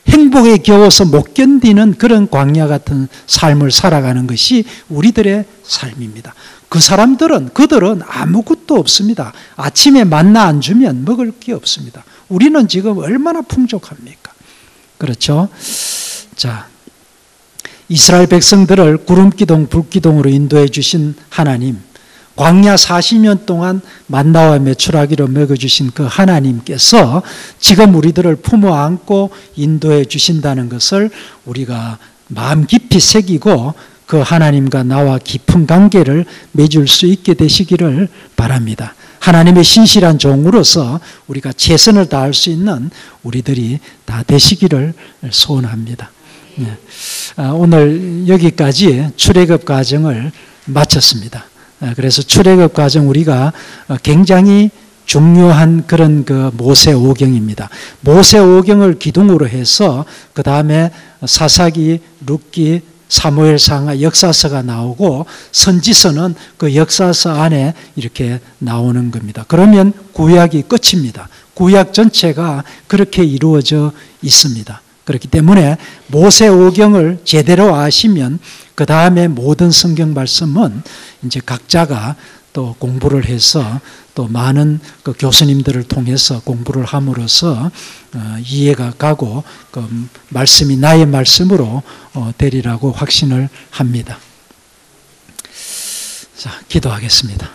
Speaker 1: 행복에 겨워서 못 견디는 그런 광야 같은 삶을 살아가는 것이 우리들의 삶입니다. 그들은 아무것도 없습니다. 아침에 만나 안 주면 먹을 게 없습니다. 우리는 지금 얼마나 풍족합니까? 그렇죠? 자, 이스라엘 백성들을 구름기둥, 불기둥으로 인도해 주신 하나님, 광야 40년 동안 만나와 메추라기로 먹여주신 그 하나님께서 지금 우리들을 품어 안고 인도해 주신다는 것을 우리가 마음 깊이 새기고 그 하나님과 나와 깊은 관계를 맺을 수 있게 되시기를 바랍니다. 하나님의 신실한 종으로서 우리가 최선을 다할 수 있는 우리들이 다 되시기를 소원합니다. 오늘 여기까지 출애굽 과정을 마쳤습니다. 그래서 출애굽 과정 우리가 굉장히 중요한 그런 그 모세오경입니다. 모세오경을 기둥으로 해서 그 다음에 사사기, 룻기, 사무엘상하, 역사서가 나오고 선지서는 그 역사서 안에 이렇게 나오는 겁니다. 그러면 구약이 끝입니다. 구약 전체가 그렇게 이루어져 있습니다. 그렇기 때문에 모세오경을 제대로 아시면 그 다음에 모든 성경 말씀은 이제 각자가 또 공부를 해서 또 많은 그 교수님들을 통해서 공부를 함으로써 이해가 가고 그 말씀이 나의 말씀으로 되리라고 확신을 합니다. 자, 기도하겠습니다.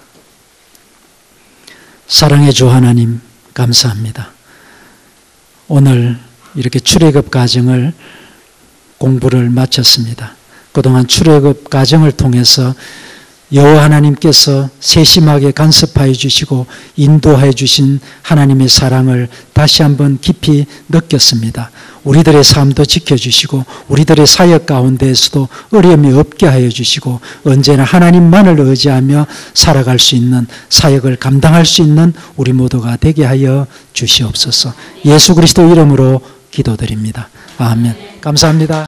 Speaker 1: 사랑의 주 하나님, 감사합니다. 오늘 이렇게 출애굽 과정을 공부를 마쳤습니다. 그동안 출애굽 과정을 통해서 여호와 하나님께서 세심하게 간섭하여 주시고 인도하여 주신 하나님의 사랑을 다시 한번 깊이 느꼈습니다. 우리들의 삶도 지켜주시고 우리들의 사역 가운데에서도 어려움이 없게 하여 주시고 언제나 하나님만을 의지하며 살아갈 수 있는 사역을 감당할 수 있는 우리 모두가 되게 하여 주시옵소서. 예수 그리스도 이름으로 기도드립니다. 아멘. 감사합니다.